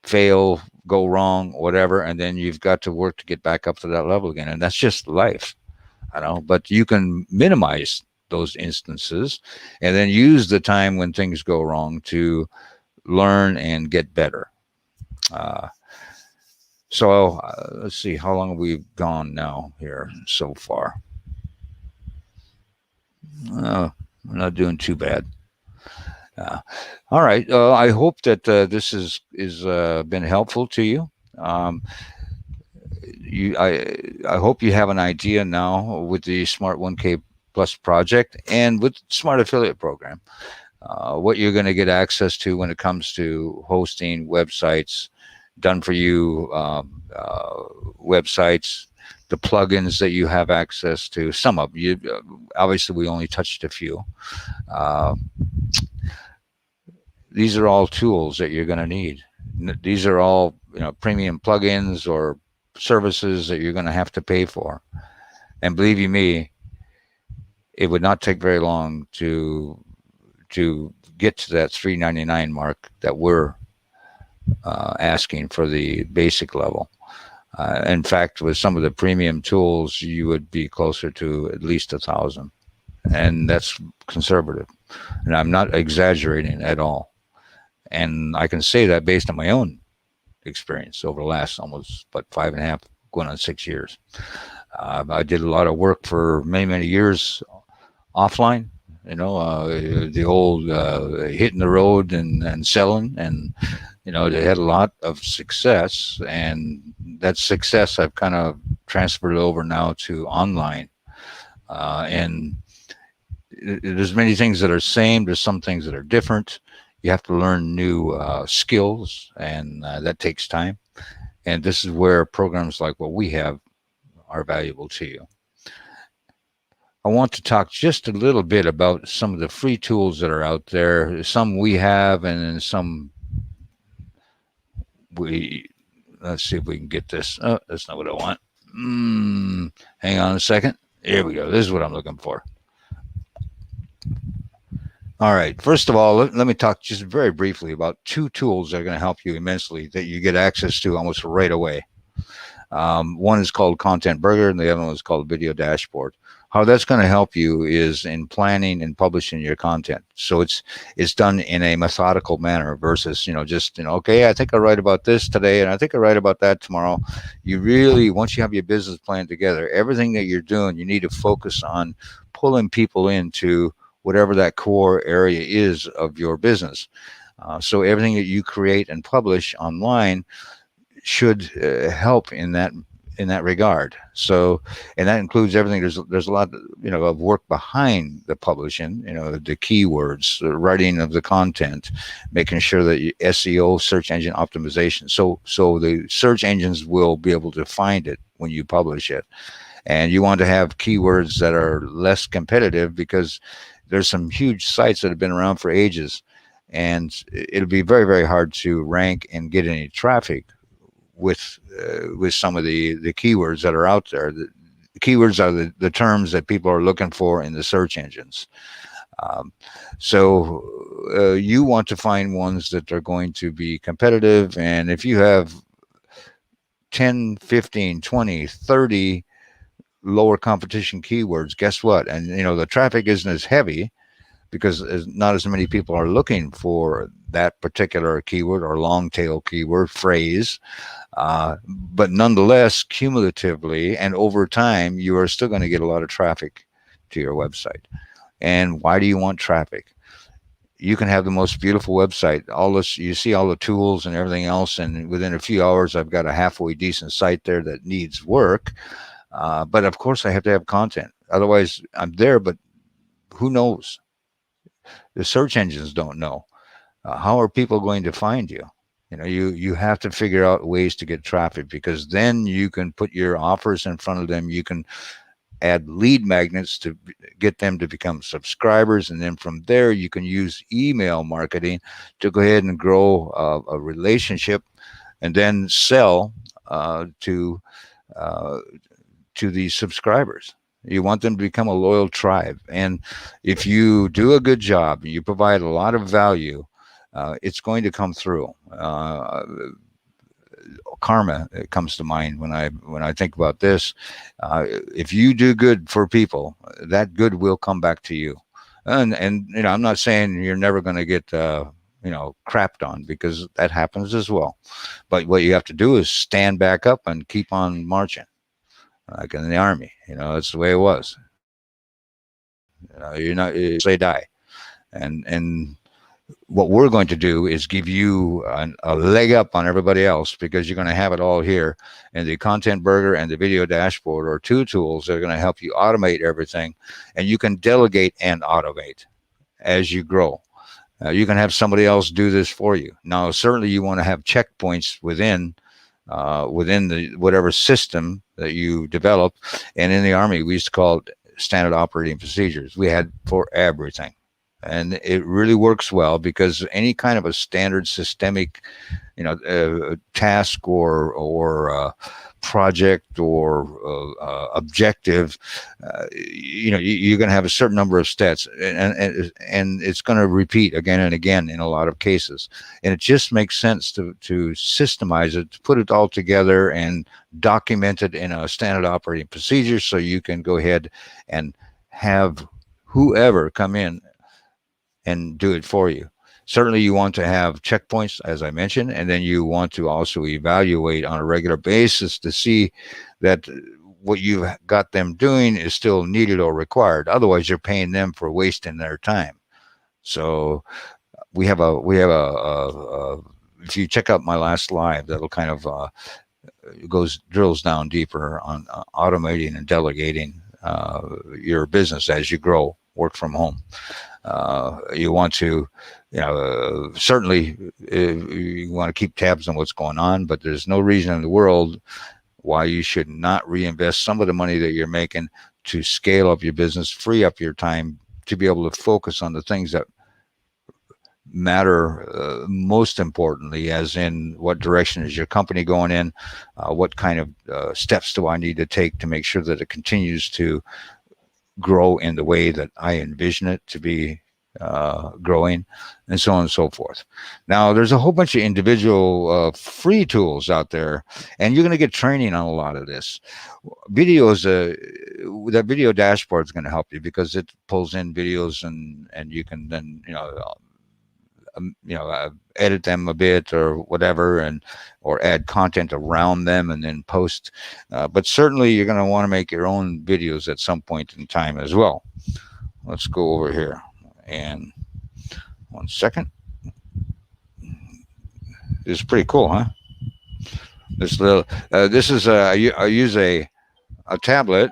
fail, go wrong, whatever, and then you've got to work to get back up to that level again. And that's just life, but you can minimize those instances and then use the time when things go wrong to learn and get better. So let's see, how long have we gone now here so far? We're not doing too bad. All right. I hope that this is been helpful to you. I hope you have an idea now with the Smart 1K Plus project and with Smart Affiliate Program, what you're going to get access to when it comes to hosting websites, done for you websites, the plugins that you have access to. Some of you, obviously, we only touched a few. These are all tools that you're going to need. These are all premium plugins or services that you're going to have to pay for. And believe you me, it would not take very long to get to that $3.99 mark that we're asking for the basic level. In fact, with some of the premium tools, you would be closer to at least 1,000, and that's conservative. And I'm not exaggerating at all. And I can say that based on my own experience over the last almost 5.5, going on 6 years. I did a lot of work for many years offline, the old hitting the road and selling, and they had a lot of success, and that success I've kind of transferred over now to online. And there's many things that are same. There's some things that are different. You have to learn new skills, and that takes time. And this is where programs like what we have are valuable to you. I want to talk just a little bit about some of the free tools that are out there. Some we have, and then some let's see if we can get this. Oh, that's not what I want. Hang on a second. Here we go. This is what I'm looking for. All right. First of all, let me talk just very briefly about 2 tools that are going to help you immensely that you get access to almost right away. One is called Content Burger, and the other one is called Video Dashboard. How that's going to help you is in planning and publishing your content. So it's done in a methodical manner versus just okay, I think I write about this today, and I think I write about that tomorrow. You really, once you have your business plan together, everything that you're doing, you need to focus on pulling people into whatever that core area is of your business. So everything that you create and publish online should help in that regard. So, and that includes everything. There's a lot of work behind the publishing. The keywords, the writing of the content, making sure that SEO, search engine optimization. So the search engines will be able to find it when you publish it, and you want to have keywords that are less competitive because there's some huge sites that have been around for ages, and it'll be very, very hard to rank and get any traffic with some of the keywords that are out there. The keywords are the terms that people are looking for in the search engines. Um, so you want to find ones that are going to be competitive. And if you have 10, 15, 20, 30 lower competition keywords, guess what? And the traffic isn't as heavy because not as many people are looking for that particular keyword or long tail keyword phrase. But nonetheless, cumulatively and over time, you are still going to get a lot of traffic to your website. And why do you want traffic? You can have the most beautiful website. All this, you see all the tools and everything else, and within a few hours, I've got a halfway decent site there that needs work. But of course, I have to have content. Otherwise, I'm there, but who knows? The search engines don't know. How are people going to find you? You have to figure out ways to get traffic, because then you can put your offers in front of them. You can add lead magnets to get them to become subscribers, and then from there you can use email marketing to go ahead and grow a relationship, and then sell to uh, to these subscribers. You want them to become a loyal tribe. And if you do a good job, you provide a lot of value, it's going to come through. Karma comes to mind when I think about this. If you do good for people, that good will come back to you. And I'm not saying you're never going to get crapped on, because that happens as well. But what you have to do is stand back up and keep on marching, like in the army. That's the way it was. You're not say die. And what we're going to do is give you a leg up on everybody else, because you're going to have it all here. And the Content Burger and the Video Dashboard are two tools that are going to help you automate everything, and you can delegate and automate as you grow. You can have somebody else do this for you. Now, certainly you want to have checkpoints within the whatever system that you develop. And in the Army, we used to call it standard operating procedures. We had for everything. And it really works well, because any kind of a standard systemic, task or project or objective, you're going to have a certain number of steps, and it's going to repeat again and again in a lot of cases. And it just makes sense to systemize it, to put it all together and document it in a standard operating procedure, so you can go ahead and have whoever come in and do it for you. Certainly you want to have checkpoints, as I mentioned, and then you want to also evaluate on a regular basis to see that what you've got them doing is still needed or required. Otherwise, you're paying them for wasting their time. So if you check out my last live, that'll kind of drills down deeper on automating and delegating your business as you grow, work from home. You want to, certainly you want to keep tabs on what's going on, but there's no reason in the world why you should not reinvest some of the money that you're making to scale up your business, free up your time to be able to focus on the things that matter most importantly, as in what direction is your company going in, what kind of steps do I need to take to make sure that it continues to grow in the way that I envision it to be growing, and so on and so forth. Now, there's a whole bunch of individual free tools out there, and you're going to get training on a lot of this. Videos, that video dashboard is going to help you because it pulls in videos, and you can then edit them a bit or whatever, and or add content around them and then post. But certainly, you're going to want to make your own videos at some point in time as well. Let's go over here and 1 second. This is pretty cool, huh? This little. This is I use a tablet,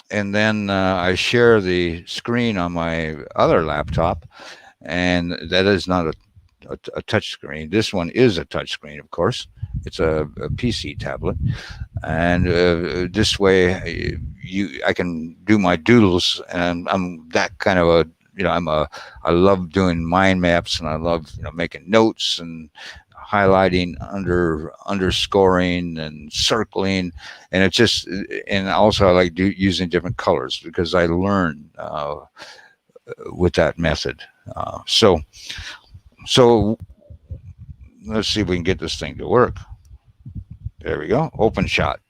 and then I share the screen on my other laptop, and that is not a touch screen. This one is a touch screen, of course. It's a PC tablet, and this way I can do my doodles, and I'm that kind of a I love doing mind maps, and I love making notes and highlighting, underscoring and circling, and it's just, and also I like using different colors because I learn with that method. So let's see if we can get this thing to work. There we go. Open shot.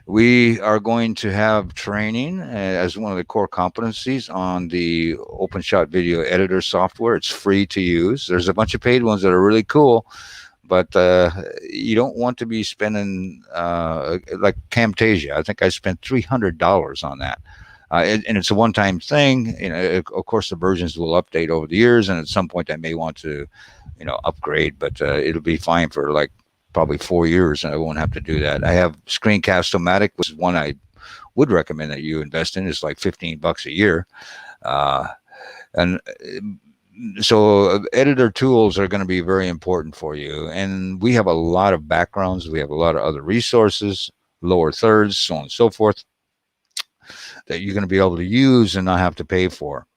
We are going to have training as one of the core competencies on the OpenShot video editor software. It's free to use. There's a bunch of paid ones that are really cool, but you don't want to be spending like Camtasia. I think I spent $300 on that. And it's a one-time thing. Of course, the versions will update over the years, and at some point I may want to, upgrade. But it'll be fine for like probably 4 years, and I won't have to do that. I have Screencast-O-Matic, which is one I would recommend that you invest in. It's like $15 a year, and so editor tools are going to be very important for you. And we have a lot of backgrounds. We have a lot of other resources, lower thirds, so on and so forth, that you're going to be able to use and not have to pay for.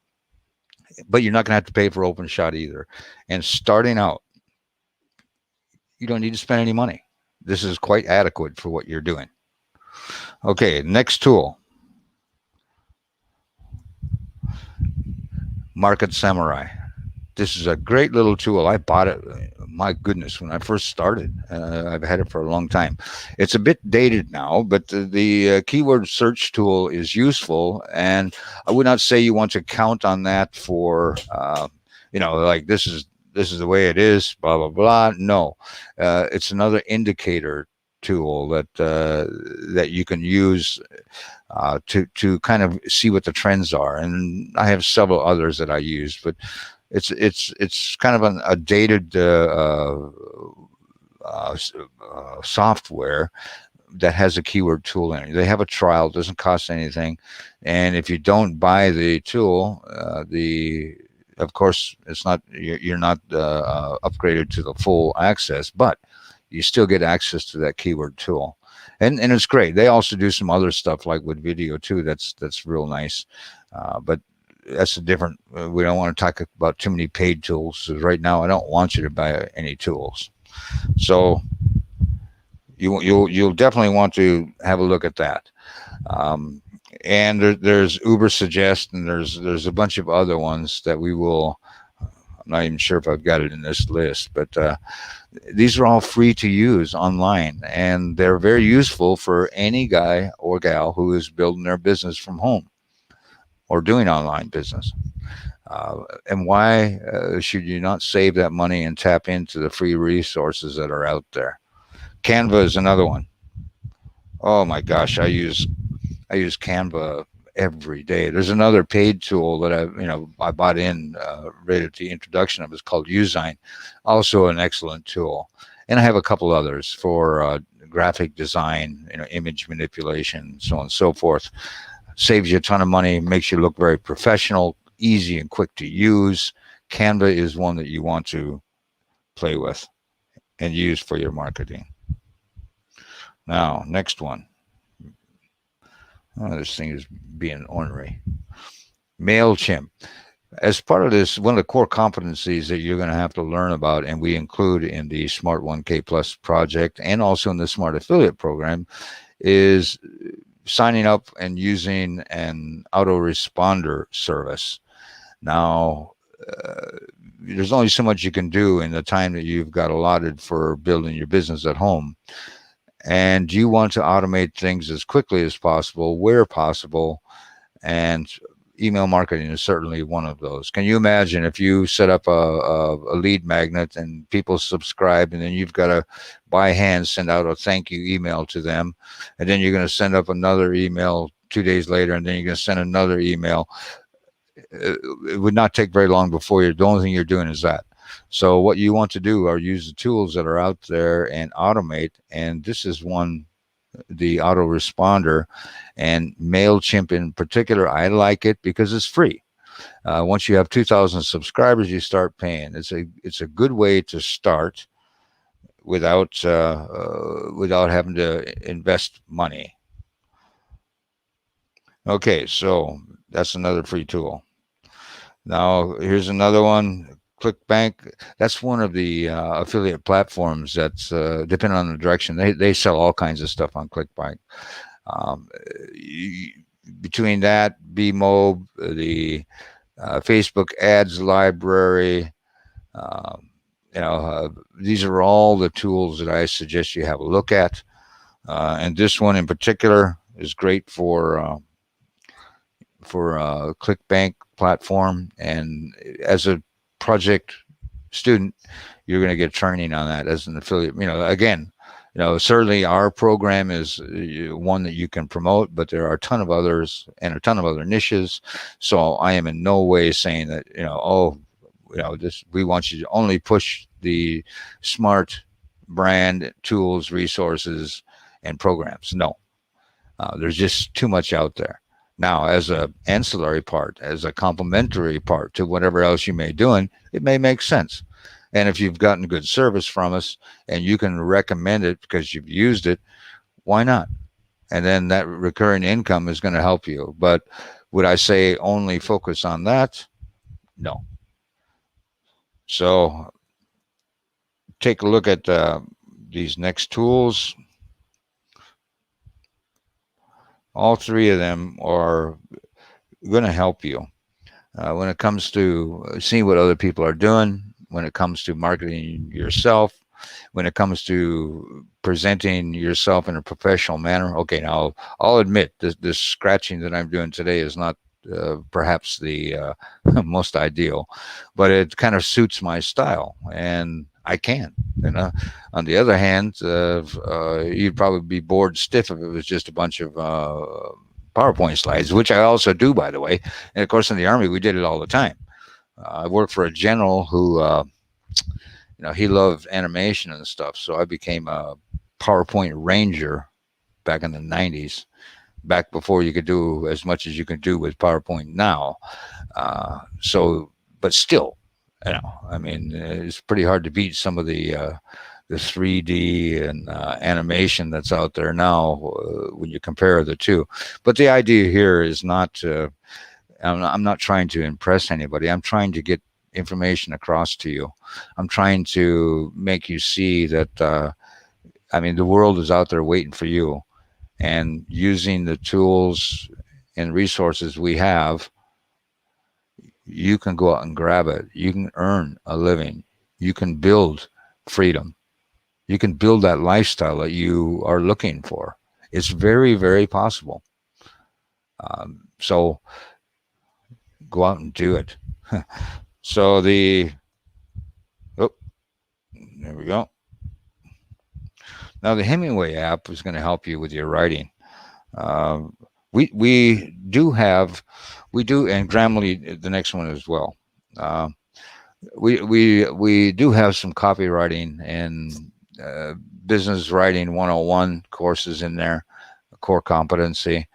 But you're not going to have to pay for OpenShot either. And starting out, you don't need to spend any money. This is quite adequate for what you're doing. Okay, next tool. Market Samurai. This is a great little tool. I bought it, my goodness, when I first started. I've had it for a long time. It's a bit dated now, but the keyword search tool is useful. And I would not say you want to count on that for, like this is the way it is, blah, blah, blah. No, it's another indicator tool that you can use to kind of see what the trends are. And I have several others that I use, but it's kind of a dated software that has a keyword tool in it. They have a trial, it doesn't cost anything, and if you don't buy the tool, of course it's not, you're not upgraded to the full access, but you still get access to that keyword tool, and it's great. They also do some other stuff like with video too. That's real nice, but that's a different. We don't want to talk about too many paid tools. Right now, I don't want you to buy any tools. So you'll definitely want to have a look at that. And there's Uber Suggest, and there's a bunch of other ones that we will. I'm not even sure if I've got it in this list, but these are all free to use online, and they're very useful for any guy or gal who is building their business from home or doing online business. And why should you not save that money and tap into the free resources that are out there? Canva is another one. Oh my gosh, I use Canva every day. There's another paid tool that I bought in right at the introduction of it. It's called Usign, also an excellent tool. And I have a couple others for graphic design, image manipulation, so on and so forth. Saves you a ton of money, makes you look very professional, easy and quick to use. Canva is one that you want to play with and use for your marketing. Now, next one. Oh, this thing is being ornery. MailChimp. As part of this, one of the core competencies that you're going to have to learn about, and we include in the Smart 1K Plus project and also in the Smart Affiliate program, is signing up and using an autoresponder service. Now, uh, there's only so much you can do in the time that you've got allotted for building your business at home. And you want to automate things as quickly as possible, where possible. And email marketing is certainly one of those. Can you imagine if you set up a lead magnet and people subscribe, and then you've got to by hand send out a thank you email to them, and then you're going to send up another email 2 days later, and then you're going to send another email. It would not take very long before the only thing you're doing is that. So what you want to do are use the tools that are out there and automate. And this is one, the autoresponder, and MailChimp in particular. I like it because it's free. Once you have 2,000 subscribers, you start paying. It's a good way to start without having to invest money. Okay, so that's another free tool. Now here's another one. ClickBank. That's one of the affiliate platforms that's depending on the direction. They sell all kinds of stuff on ClickBank. Um, you, Between that, BMob, the Facebook ads library, um, these are all the tools that I suggest you have a look at. And this one in particular is great for ClickBank platform. And as a project student, you're going to get training on that as an affiliate. Again, certainly our program is one that you can promote, but there are a ton of others and a ton of other niches. So I am in no way saying that, this, we want you to only push the smart brand tools, resources, and programs. No, there's just too much out there. Now, as a ancillary part, as a complementary part to whatever else you may be doing, it may make sense. And if you've gotten good service from us and you can recommend it because you've used it, why not? And then that recurring income is going to help you. But would I say only focus on that? No. So take a look at these next tools. All three of them are going to help you when it comes to seeing what other people are doing, when it comes to marketing yourself, when it comes to presenting yourself in a professional manner. Okay, now I'll admit this scratching that I'm doing today is not perhaps the most ideal, but it kind of suits my style, and I can. On the other hand, you'd probably be bored stiff if it was just a bunch of PowerPoint slides, which I also do, by the way. And of course, in the Army, we did it all the time. I worked for a general who, he loved animation and stuff. So I became a PowerPoint ranger back in the 90s, back before you could do as much as you can do with PowerPoint now. But still, it's pretty hard to beat some of the 3D and animation that's out there now when you compare the two. But the idea here is not I'm not trying to impress anybody. I'm trying to get information across to you. I'm trying to make you see that the world is out there waiting for you, and using the tools and resources we have, you can go out and grab it. You can earn a living. You can build freedom. You can build that lifestyle that you are looking for. It's very, very possible. So go out and do it. So there we go. Now the Hemingway app is going to help you with your writing. We do, and Grammarly, the next one as well. We do have some copywriting and business writing 101 courses in there, core competency.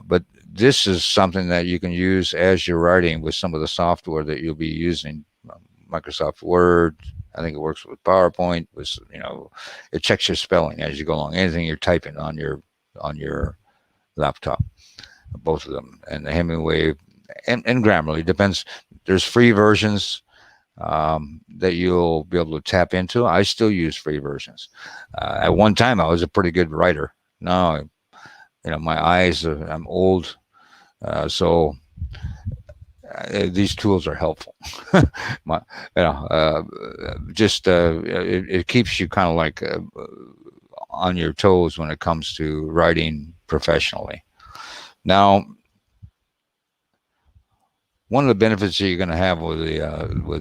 But this is something that you can use as you're writing with some of the software that you'll be using. Microsoft Word, I think it works with PowerPoint. It checks your spelling as you go along. Anything you're typing on your laptop, both of them. And the Hemingway and Grammarly depends. There's free versions that you'll be able to tap into. I still use free versions. At one time, I was a pretty good writer. Now, my eyes, I'm old. So these tools are helpful. My, you know, just it keeps you kind of like on your toes when it comes to writing professionally. Now, one of the benefits that you're going to have with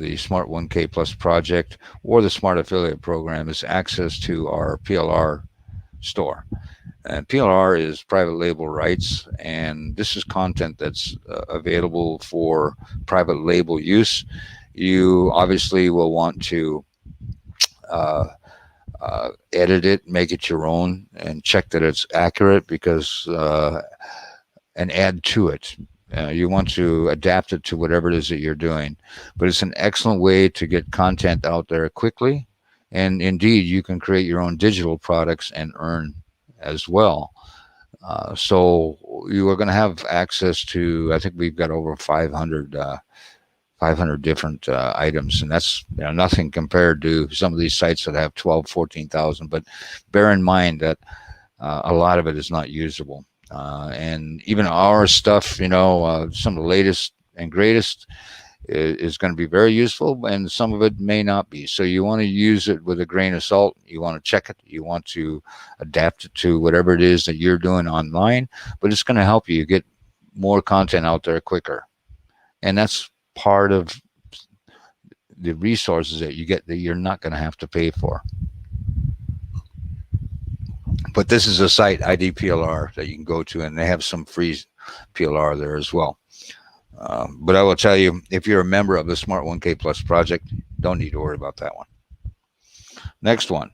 the Smart 1K Plus project or the Smart Affiliate Program is access to our PLR store. And PLR is private label rights, and this is content that's available for private label use. You obviously will want to uh, edit it, make it your own, and check that it's accurate because and add to it. You want to adapt it to whatever it is that you're doing, but it's an excellent way to get content out there quickly. And indeed, you can create your own digital products and earn as well. So you are going to have access to, I think we've got over 500 different items, and that's nothing compared to some of these sites that have 12, 14,000. But bear in mind that a lot of it is not usable. And even our stuff, some of the latest and greatest is going to be very useful, and some of it may not be. So you want to use it with a grain of salt. You want to check it. You want to adapt it to whatever it is that you're doing online, but it's going to help you get more content out there quicker. And that's part of the resources that you get that you're not going to have to pay for. But this is a site, IDPLR, that you can go to, and they have some free PLR there as well. But I will tell you, if you're a member of the Smart 1K Plus project, don't need to worry about that one. Next one.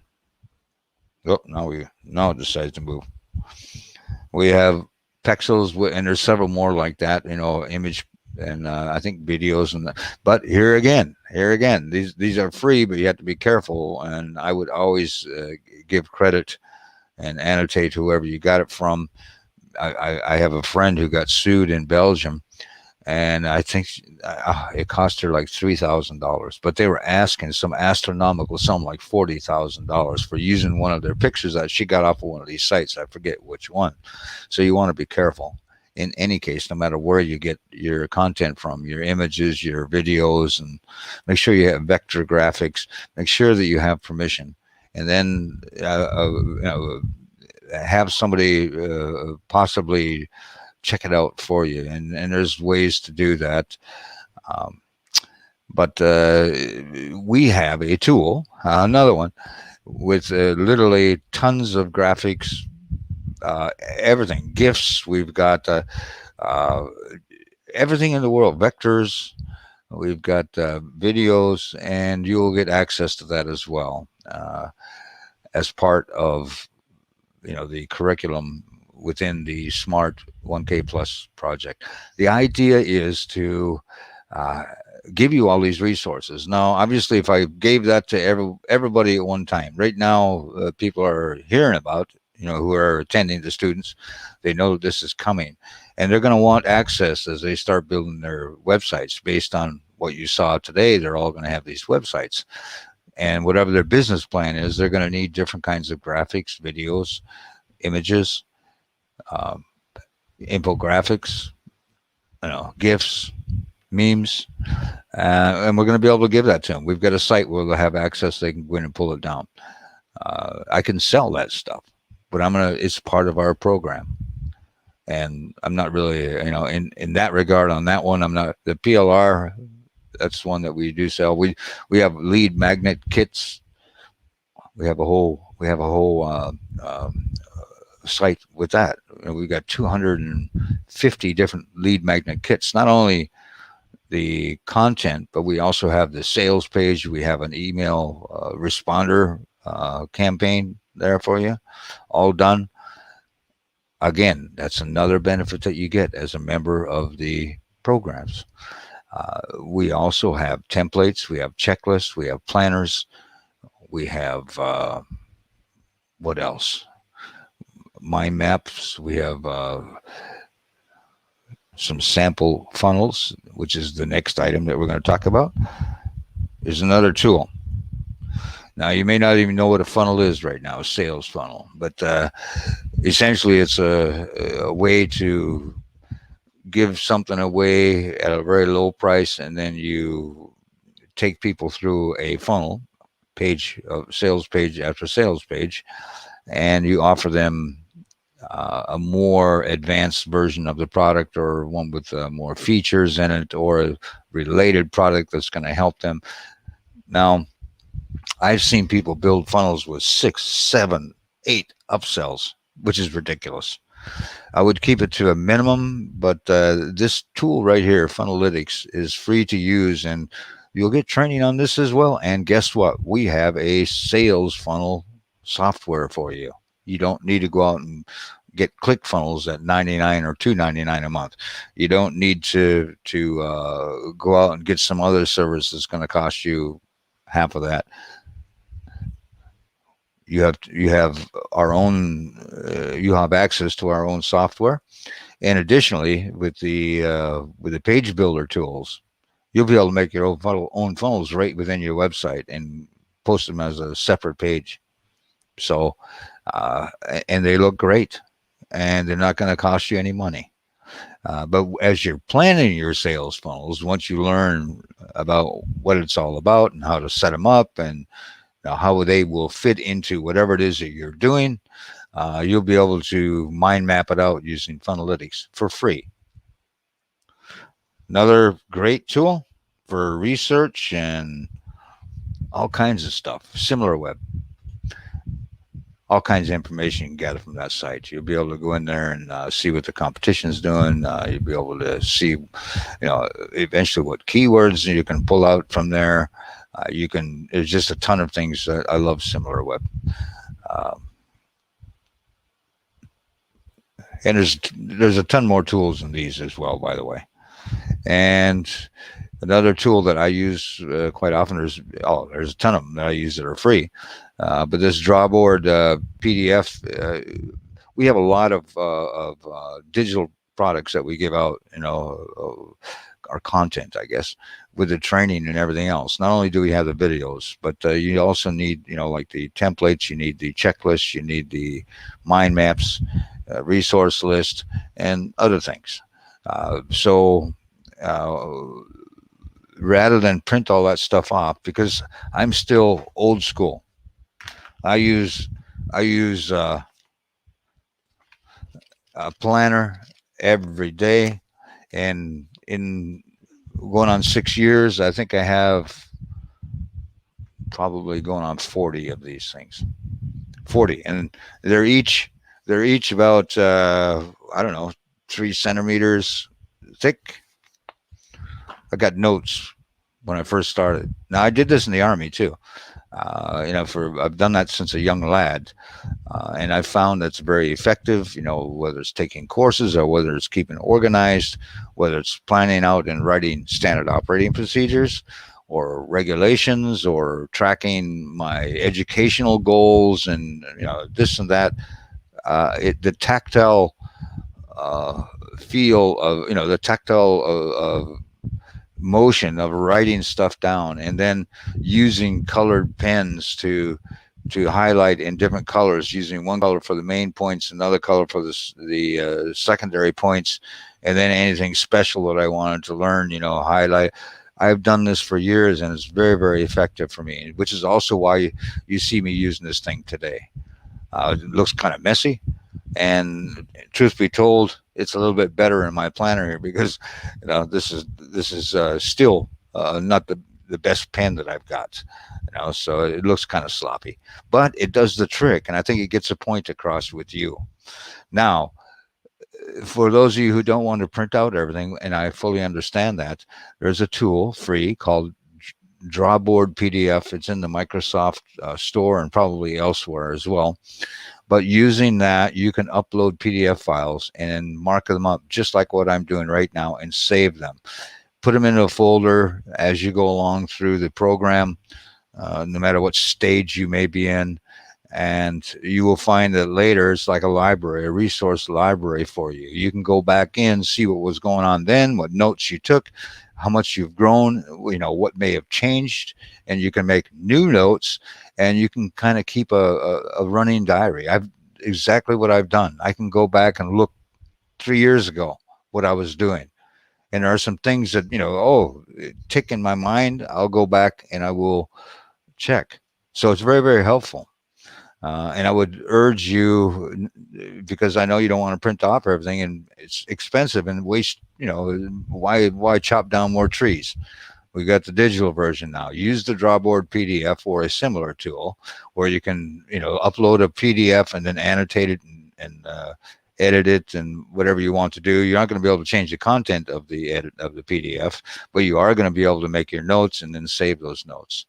Oh, now it decides to move. We have Pexels, and there's several more like that. Image and I think videos and that. But here again, these are free, but you have to be careful. And I would always give credit and annotate whoever you got it from. I have a friend who got sued in Belgium, and I think it cost her like $3,000. But they were asking some astronomical sum, like $40,000, for using one of their pictures that she got off of one of these sites. I forget which one. So you want to be careful. In any case, no matter where you get your content from, your images, your videos, and make sure you have vector graphics. Make sure that you have permission. And then have somebody possibly check it out for you. And there's ways to do that. But we have a tool, another one, with literally tons of graphics, everything, GIFs. We've got everything in the world, vectors. We've got videos, and you'll get access to that as well as part of the curriculum within the Smart 1K Plus project. The idea is to give you all these resources. Now, obviously, if I gave that to everybody at one time, right now people are hearing about, who are attending, the students, they know this is coming, and they're going to want access as they start building their websites based on what you saw today. They're all going to have these websites, and whatever their business plan is, they're going to need different kinds of graphics, videos, images, infographics, GIFs, memes, and we're going to be able to give that to them. We've got a site where they'll have access. They can go in and pull it down. I can sell that stuff, but it's part of our program. And I'm not really, in that regard on that one, I'm not. The PLR, that's one that we do sell. We have lead magnet kits. We have a whole site with that. We've got 250 different lead magnet kits. Not only the content, but we also have the sales page. We have an email responder campaign there for you, all done. Again, that's another benefit that you get as a member of the programs. We also have templates. We have checklists. We have planners. We have what else? Mind maps. We have some sample funnels, which is the next item that we're going to talk about. Is another tool. Now, you may not even know what a funnel is right now, a sales funnel, but essentially it's a way to give something away at a very low price, and then you take people through a funnel page, sales page after sales page, and you offer them a more advanced version of the product, or one with more features in it, or a related product that's going to help them. Now, I've seen people build funnels with 6, 7, 8 upsells, which is ridiculous. I would keep it to a minimum, but this tool right here, Funnelytics, is free to use, and you'll get training on this as well. And guess what? We have a sales funnel software for you. You don't need to go out and get ClickFunnels at 99 or 299 a month. You don't need to go out and get some other service that's going to cost you half of that. You have our own. You have access to our own software, and additionally, with the page builder tools, you'll be able to make your own funnels right within your website and post them as a separate page. So, uh, and they look great, and they're not going to cost you any money. But as you're planning your sales funnels, once you learn about what it's all about and how to set them up, and how they will fit into whatever it is that you're doing, you'll be able to mind map it out using Funnelytics for free. Another great tool for research and all kinds of stuff. SimilarWeb, all kinds of information you can gather from that site. You'll be able to go in there and see what the competition's doing. You'll be able to see, eventually what keywords you can pull out from there. You can. There's just a ton of things. I love SimilarWeb, and there's a ton more tools in these as well, by the way. And another tool that I use quite often, there's a ton of them that I use that are free. But this drawboard PDF, we have a lot of digital products that we give out, our content, I guess, with the training and everything else. Not only do we have the videos, but you also need, like the templates, you need the checklists, you need the mind maps, resource list, and other things. So rather than print all that stuff off, because I'm still old school, I use a planner every day, and in going on 6 years, I think I have probably going on 40 of these things. 40, and they're each about I don't know, 3 centimeters thick. I got notes when I first started. Now I did this in the Army too. I've done that since a young lad, and I found that's very effective. Whether it's taking courses or whether it's keeping organized, whether it's planning out and writing standard operating procedures, or regulations, or tracking my educational goals, and this and that. The tactile feel of the tactile motion of writing stuff down, and then using colored pens to highlight in different colors, using one color for the main points, another color for the secondary points, and then anything special that I wanted to learn, highlight. I've done this for years, and it's very, very effective for me, which is also why you see me using this thing today. It looks kind of messy, and truth be told, it's a little bit better in my planner here, because this is still not the best pen that I've got, so it looks kind of sloppy, but it does the trick, and I think it gets a point across with you. Now, for those of you who don't want to print out everything, and I fully understand that, there's a tool free called Drawboard PDF. It's in the Microsoft store and probably elsewhere as well. But using that, you can upload PDF files and mark them up just like what I'm doing right now, and save them. Put them into a folder as you go along through the program, no matter what stage you may be in. And you will find that later it's like a library, a resource library for you. You can go back in, see what was going on then, what notes you took, how much you've grown, what may have changed, and you can make new notes, and you can kind of keep a running diary. Exactly what I've done. I can go back and look 3 years ago what I was doing. And there are some things that, oh, tick in my mind. I'll go back and I will check. So it's very, very helpful. And I would urge you, because I know you don't want to print off everything and it's expensive and waste, why chop down more trees? We got the digital version now. Use the Drawboard PDF or a similar tool where you can, upload a PDF and then annotate it and edit it and whatever you want to do. You're not going to be able to change the content of the edit of the PDF, but you are going to be able to make your notes and then save those notes.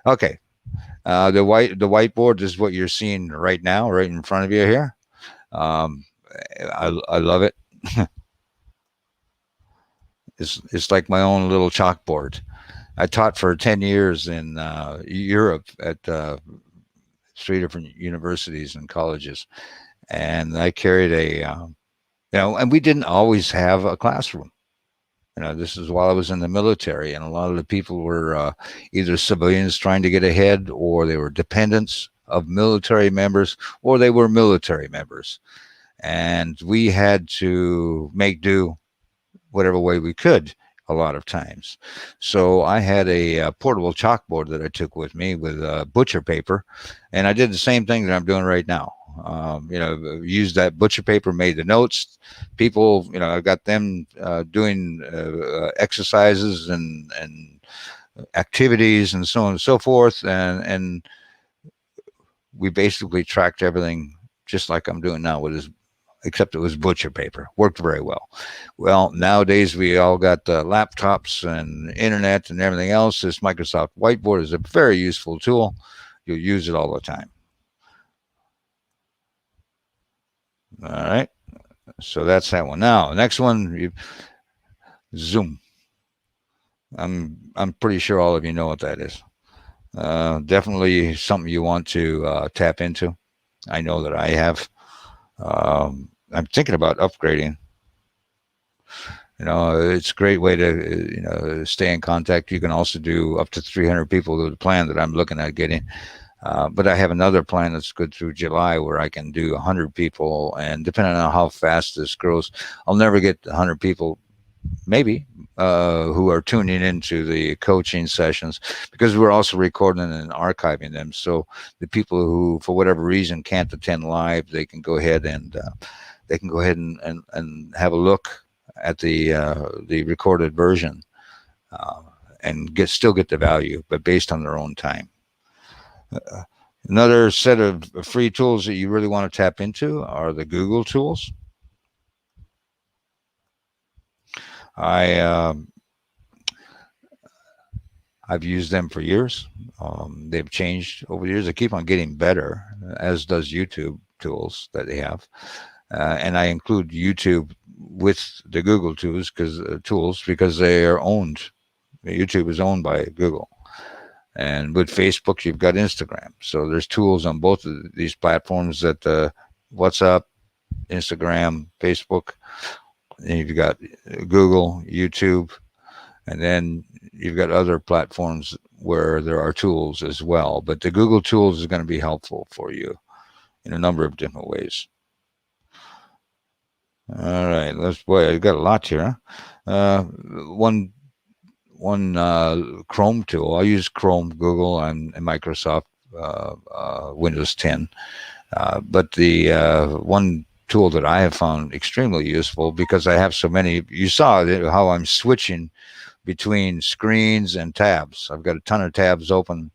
Okay. The whiteboard is what you're seeing right now, right in front of you here. Um, I love it. It's like my own little chalkboard. I taught for 10 years in Europe at 3 different universities and colleges, and I carried and we didn't always have a classroom. This is while I was in the military, and a lot of the people were either civilians trying to get ahead, or they were dependents of military members, or they were military members. And we had to make do whatever way we could a lot of times. So I had a portable chalkboard that I took with me with butcher paper, and I did the same thing that I'm doing right now. Used that butcher paper, made the notes. People, I got them doing exercises and activities and so on and so forth, and we basically tracked everything just like I'm doing now with this, except it was butcher paper. Worked very well. Well, nowadays we all got laptops and internet and everything else. This Microsoft Whiteboard is a very useful tool. You'll use it all the time. All right. So that's that one. Now, next one, Zoom. I'm pretty sure all of you know what that is. Definitely something you want to tap into. I know that I have. I'm thinking about upgrading. It's a great way to stay in contact. You can also do up to 300 people with the plan that I'm looking at getting. But I have another plan that's good through July where I can do 100 people, and depending on how fast this grows, I'll never get 100 people, maybe, who are tuning into the coaching sessions, because we're also recording and archiving them. So the people who, for whatever reason, can't attend live, they can go ahead and and have a look at the recorded version, uh, and still get the value, but based on their own time. Uh, Another set of free tools that you really want to tap into are the Google tools. I I've used them for years. They've changed over the years. They keep on getting better, as does YouTube tools that they have. And I include YouTube with the Google tools because they are owned. YouTube is owned by Google. And with Facebook, you've got Instagram. So there's tools on both of these platforms that WhatsApp, Instagram, Facebook. And you've got Google, YouTube, and then you've got other platforms where there are tools as well. But the Google tools is going to be helpful for you in a number of different ways. All right, boy, I got a lot here. Huh? One Chrome tool. I use Chrome, Google, and Microsoft Windows 10. But the one tool that I have found extremely useful, because I have so many. You saw how I'm switching between screens and tabs. I've got a ton of tabs open.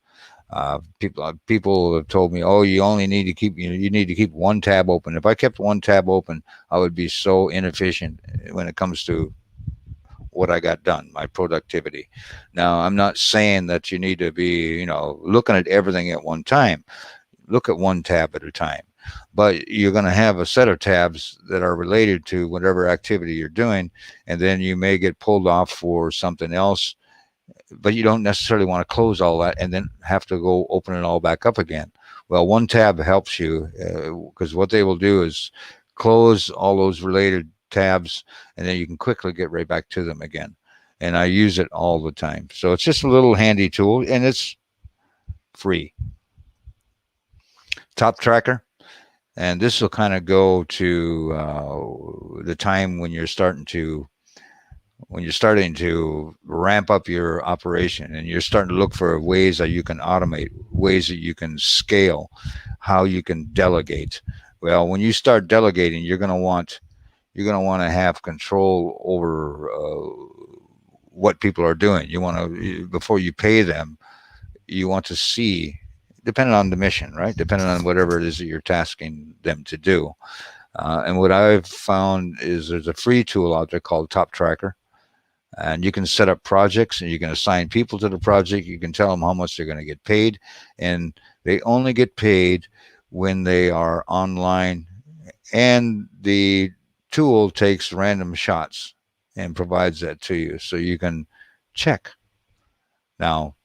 People have told me, "Oh, you only need to keep you need to keep one tab open." If I kept one tab open, I would be so inefficient when it comes to what I got done, my productivity. Now, I'm not saying that you need to be, looking at everything at one time. Look at one tab at a time. But you're going to have a set of tabs that are related to whatever activity you're doing, and then you may get pulled off for something else, but you don't necessarily want to close all that and then have to go open it all back up again. Well, one tab helps you, because what they will do is close all those related tabs, and then you can quickly get right back to them again. And I use it all the time. So it's just a little handy tool, and it's free. Top Tracker. And this will kind of go to the time when you're starting to ramp up your operation and you're starting to look for ways that you can automate, ways that you can scale, how you can delegate. Well, when you start delegating, you're going to want to have control over what people are doing. You want to, before you pay them, you want to see, depending on the mission, right? Depending on whatever it is that you're tasking them to do. And what I've found is there's a free tool out there called Top Tracker, and you can set up projects and you can assign people to the project. You can tell them how much they're going to get paid, and they only get paid when they are online. And the tool takes random shots and provides that to you so you can check. Now,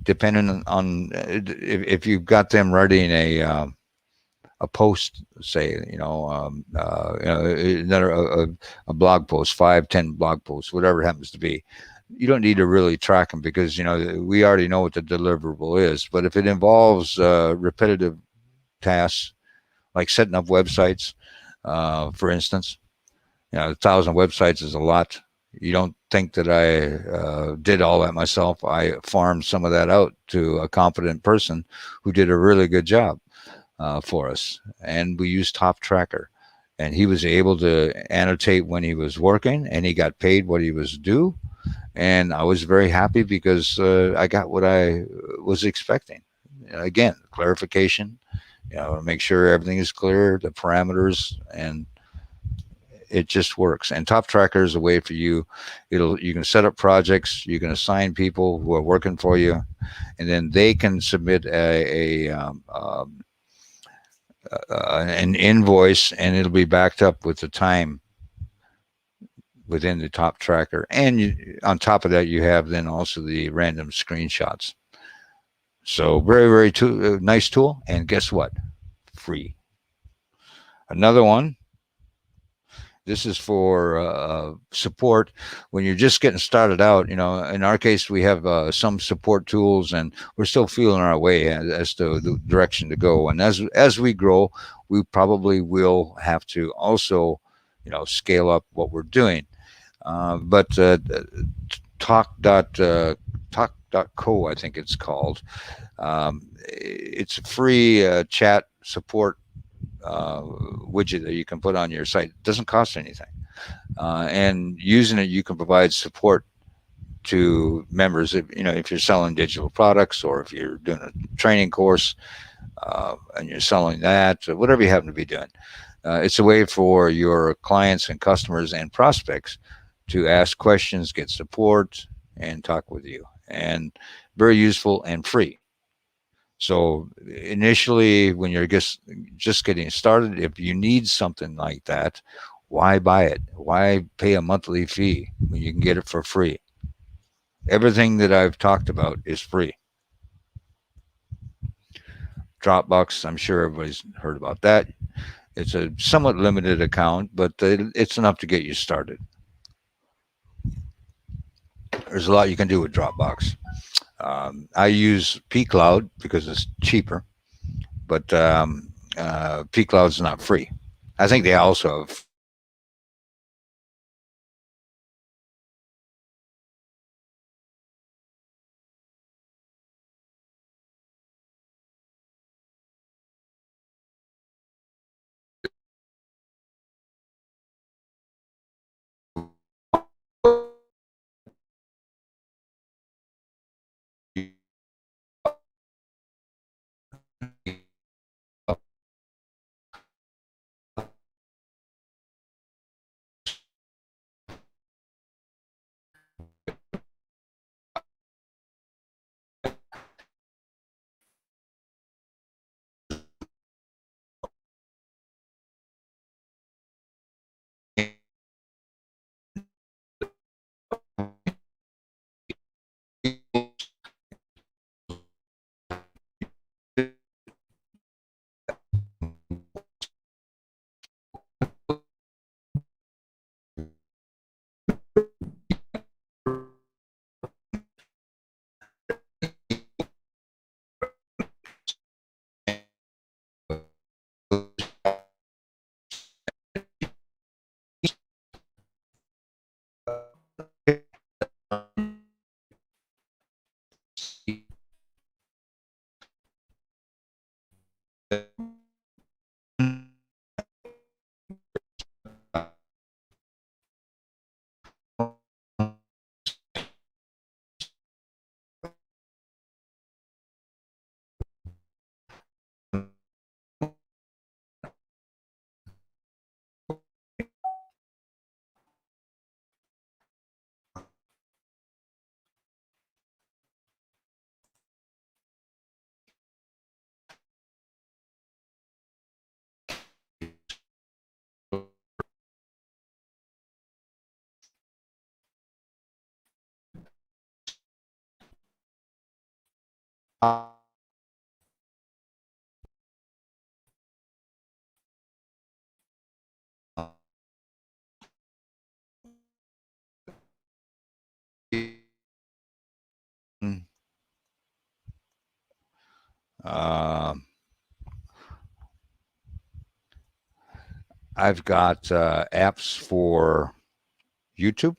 depending on if you've got them writing a post, say, another a blog post, 5, 10 blog posts, whatever it happens to be. You don't need to really track them because we already know what the deliverable is. But if it involves repetitive tasks like setting up websites, for instance, 1,000 websites is a lot. You don't think that I did all that myself. I farmed some of that out to a competent person who did a really good job for us. And we used Top Tracker. And he was able to annotate when he was working and he got paid what he was due. And I was very happy because I got what I was expecting. Again, clarification, make sure everything is clear, the parameters, and it just works. And Top Tracker is a way for you. You can set up projects, you can assign people who are working for you, and then they can submit an invoice, and it'll be backed up with the time within the Top Tracker. And on top of that, you have then also the random screenshots. So very, very nice tool. And guess what? Free. Another one. This is for support when you're just getting started out. In our case, we have some support tools, and we're still feeling our way as to the direction to go. And as we grow, we probably will have to also, scale up what we're doing. But talk.co, I think it's called. It's a free chat support widget that you can put on your site. It doesn't cost anything. And using it, you can provide support to members. If you're selling digital products or if you're doing a training course and you're selling that, or whatever you happen to be doing, it's a way for your clients and customers and prospects to ask questions, get support, and talk with you. And very useful and free. So initially, when you're just getting started, if you need something like that, why buy it? Why pay a monthly fee when you can get it for free? Everything that I've talked about is free. Dropbox, I'm sure everybody's heard about that. It's a somewhat limited account, but it's enough to get you started. There's a lot you can do with Dropbox. I use pCloud because it's cheaper, but pCloud's not free. I think they also have Uh, I've got apps for YouTube.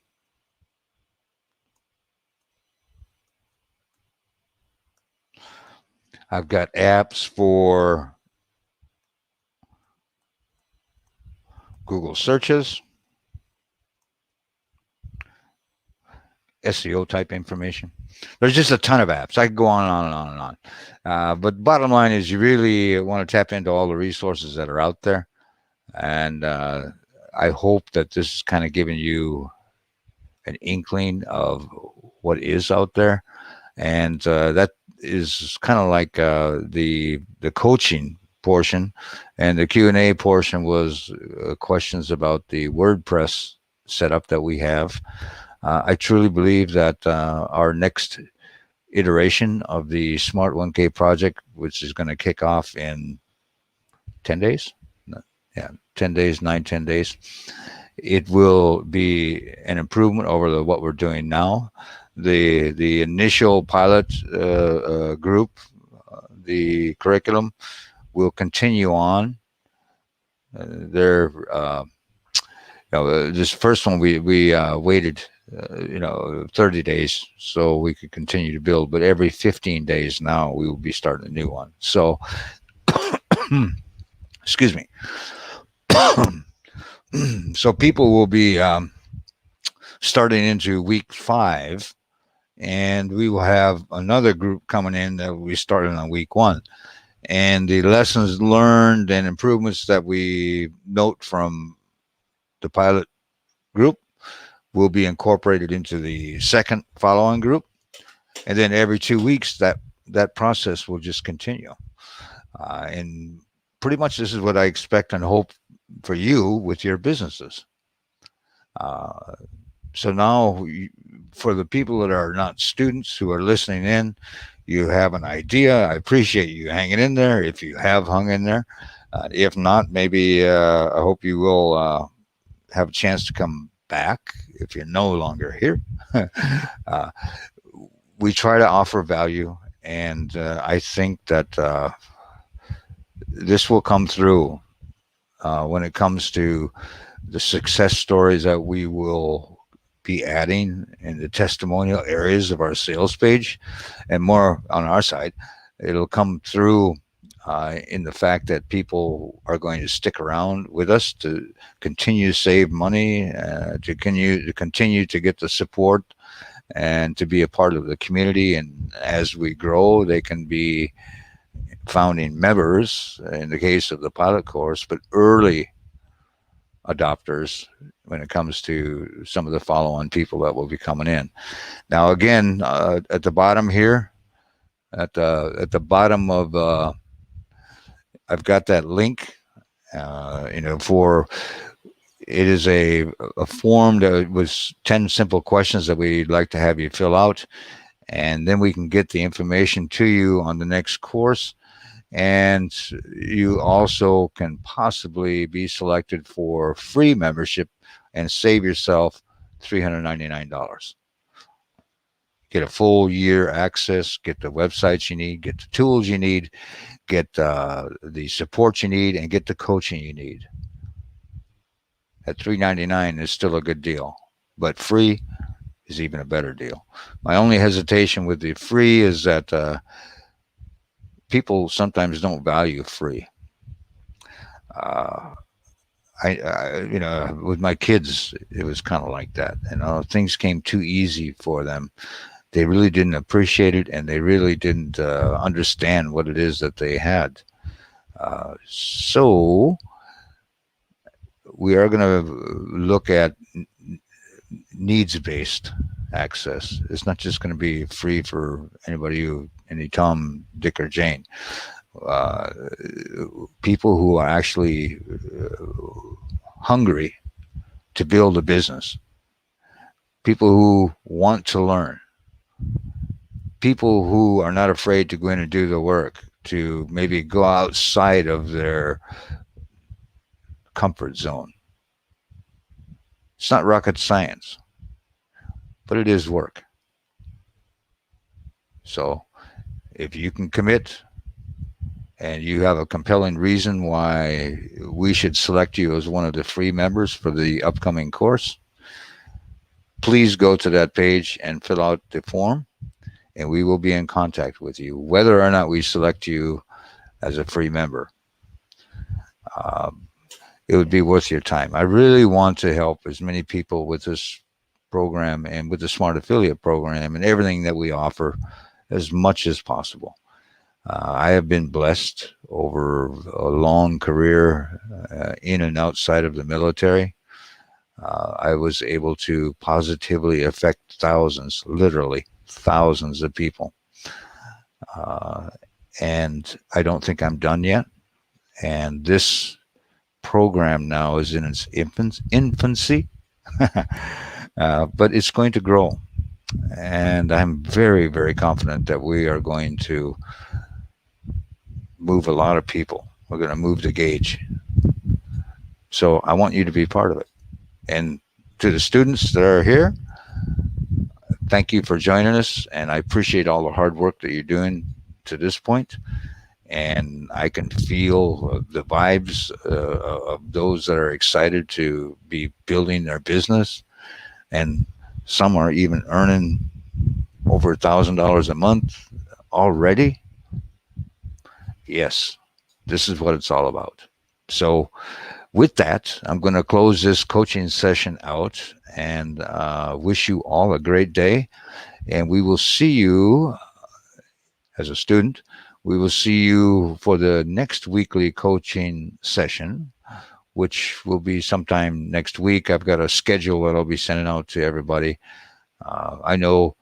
I've got apps for Google searches, SEO type information. There's just a ton of apps. I could go on and on and on and on. But bottom line is, you really want to tap into all the resources that are out there. And I hope that this is kind of giving you an inkling of what is out there. And that is kind of like the coaching portion, and the Q&A portion was questions about the WordPress setup that we have. I truly believe that our next iteration of the Smart 1K project, which is going to kick off in 10 days. Yeah, 10 days, 9, 10 days. It will be an improvement over what we're doing now. The initial pilot group, the curriculum will continue on. They're this first one we waited 30 days so we could continue to build, but every 15 days now we will be starting a new one. So excuse me. So people will be starting into week 5, and we will have another group coming in that will be starting on week 1. And the lessons learned and improvements that we note from the pilot group will be incorporated into the second following group. And then every 2 weeks, that process will just continue. And pretty much this is what I expect and hope for you with your businesses. Uh, so now, for the people that are not students who are listening in, you have an idea. I appreciate you hanging in there if you have hung in there. If not, maybe I hope you will have a chance to come back if you're no longer here. uh, we try to offer value, and I think that this will come through when it comes to the success stories that we will be adding in the testimonial areas of our sales page, and more on our side. It'll come through in the fact that people are going to stick around with us to continue to save money, to continue to get the support, and to be a part of the community. And as we grow, they can be founding members in the case of the pilot course, but early adopters when it comes to some of the follow-on people that will be coming in. Now, again, at the bottom here, at the bottom of, I've got that link. For it is a form that was 10 simple questions that we'd like to have you fill out, and then we can get the information to you on the next course. And you also can possibly be selected for free membership and save yourself $399. Get a full year access, get the websites you need, get the tools you need, get the support you need, and get the coaching you need. At $399 is still a good deal, but free is even a better deal. My only hesitation with the free is that people sometimes don't value free. Uh, with my kids, it was kind of like that. Things came too easy for them. They really didn't appreciate it, and they really didn't understand what it is that they had. So we are going to look at needs-based access. It's not just going to be free for any Tom, Dick, or Jane. Uh, People who are actually hungry to build a business, people who want to learn, people who are not afraid to go in and do the work, to maybe go outside of their comfort zone. It's not rocket science, but it is work. So if you can commit and you have a compelling reason why we should select you as one of the free members for the upcoming course, please go to that page and fill out the form, and we will be in contact with you, whether or not we select you as a free member. Um, it would be worth your time. I really want to help as many people with this program and with the Smart Affiliate program and everything that we offer as much as possible. I have been blessed over a long career in and outside of the military. I was able to positively affect thousands, literally thousands of people. Uh, and I don't think I'm done yet. And this program now is in its infancy, but it's going to grow. And I'm very, very confident that we are going to move a lot of people. We're going to move the gauge. So I want you to be part of it. And to the students that are here, thank you for joining us. And I appreciate all the hard work that you're doing to this point. And I can feel the vibes of those that are excited to be building their business. And some are even earning over $1,000 a month already. Yes, this is what it's all about. So with that, I'm going to close this coaching session out and wish you all a great day. And we will see you as a student. We will see you for the next weekly coaching session, which will be sometime next week. I've got a schedule that I'll be sending out to everybody. I know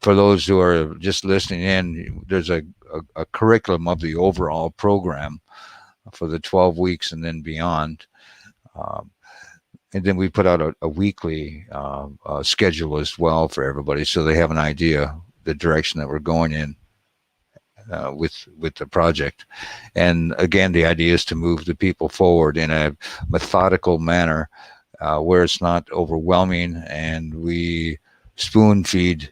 for those who are just listening in, there's a curriculum of the overall program for the 12 weeks and then beyond. And then we put out a weekly schedule as well for everybody, so they have an idea the direction that we're going in with the project. And again, the idea is to move the people forward in a methodical manner where it's not overwhelming, and we spoon feed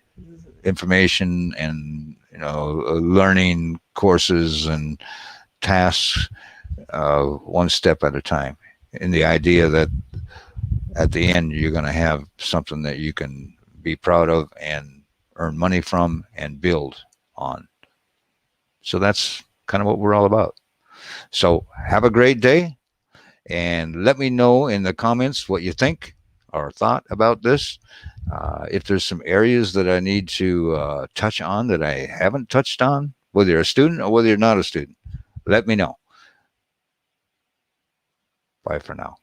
information and learning courses and tasks one step at a time, in the idea that at the end you're going to have something that you can be proud of and earn money from and build on. So that's kind of what we're all about. So have a great day, and let me know in the comments what you think or thought about this. If there's some areas that I need to touch on that I haven't touched on, whether you're a student or whether you're not a student, let me know. Bye for now.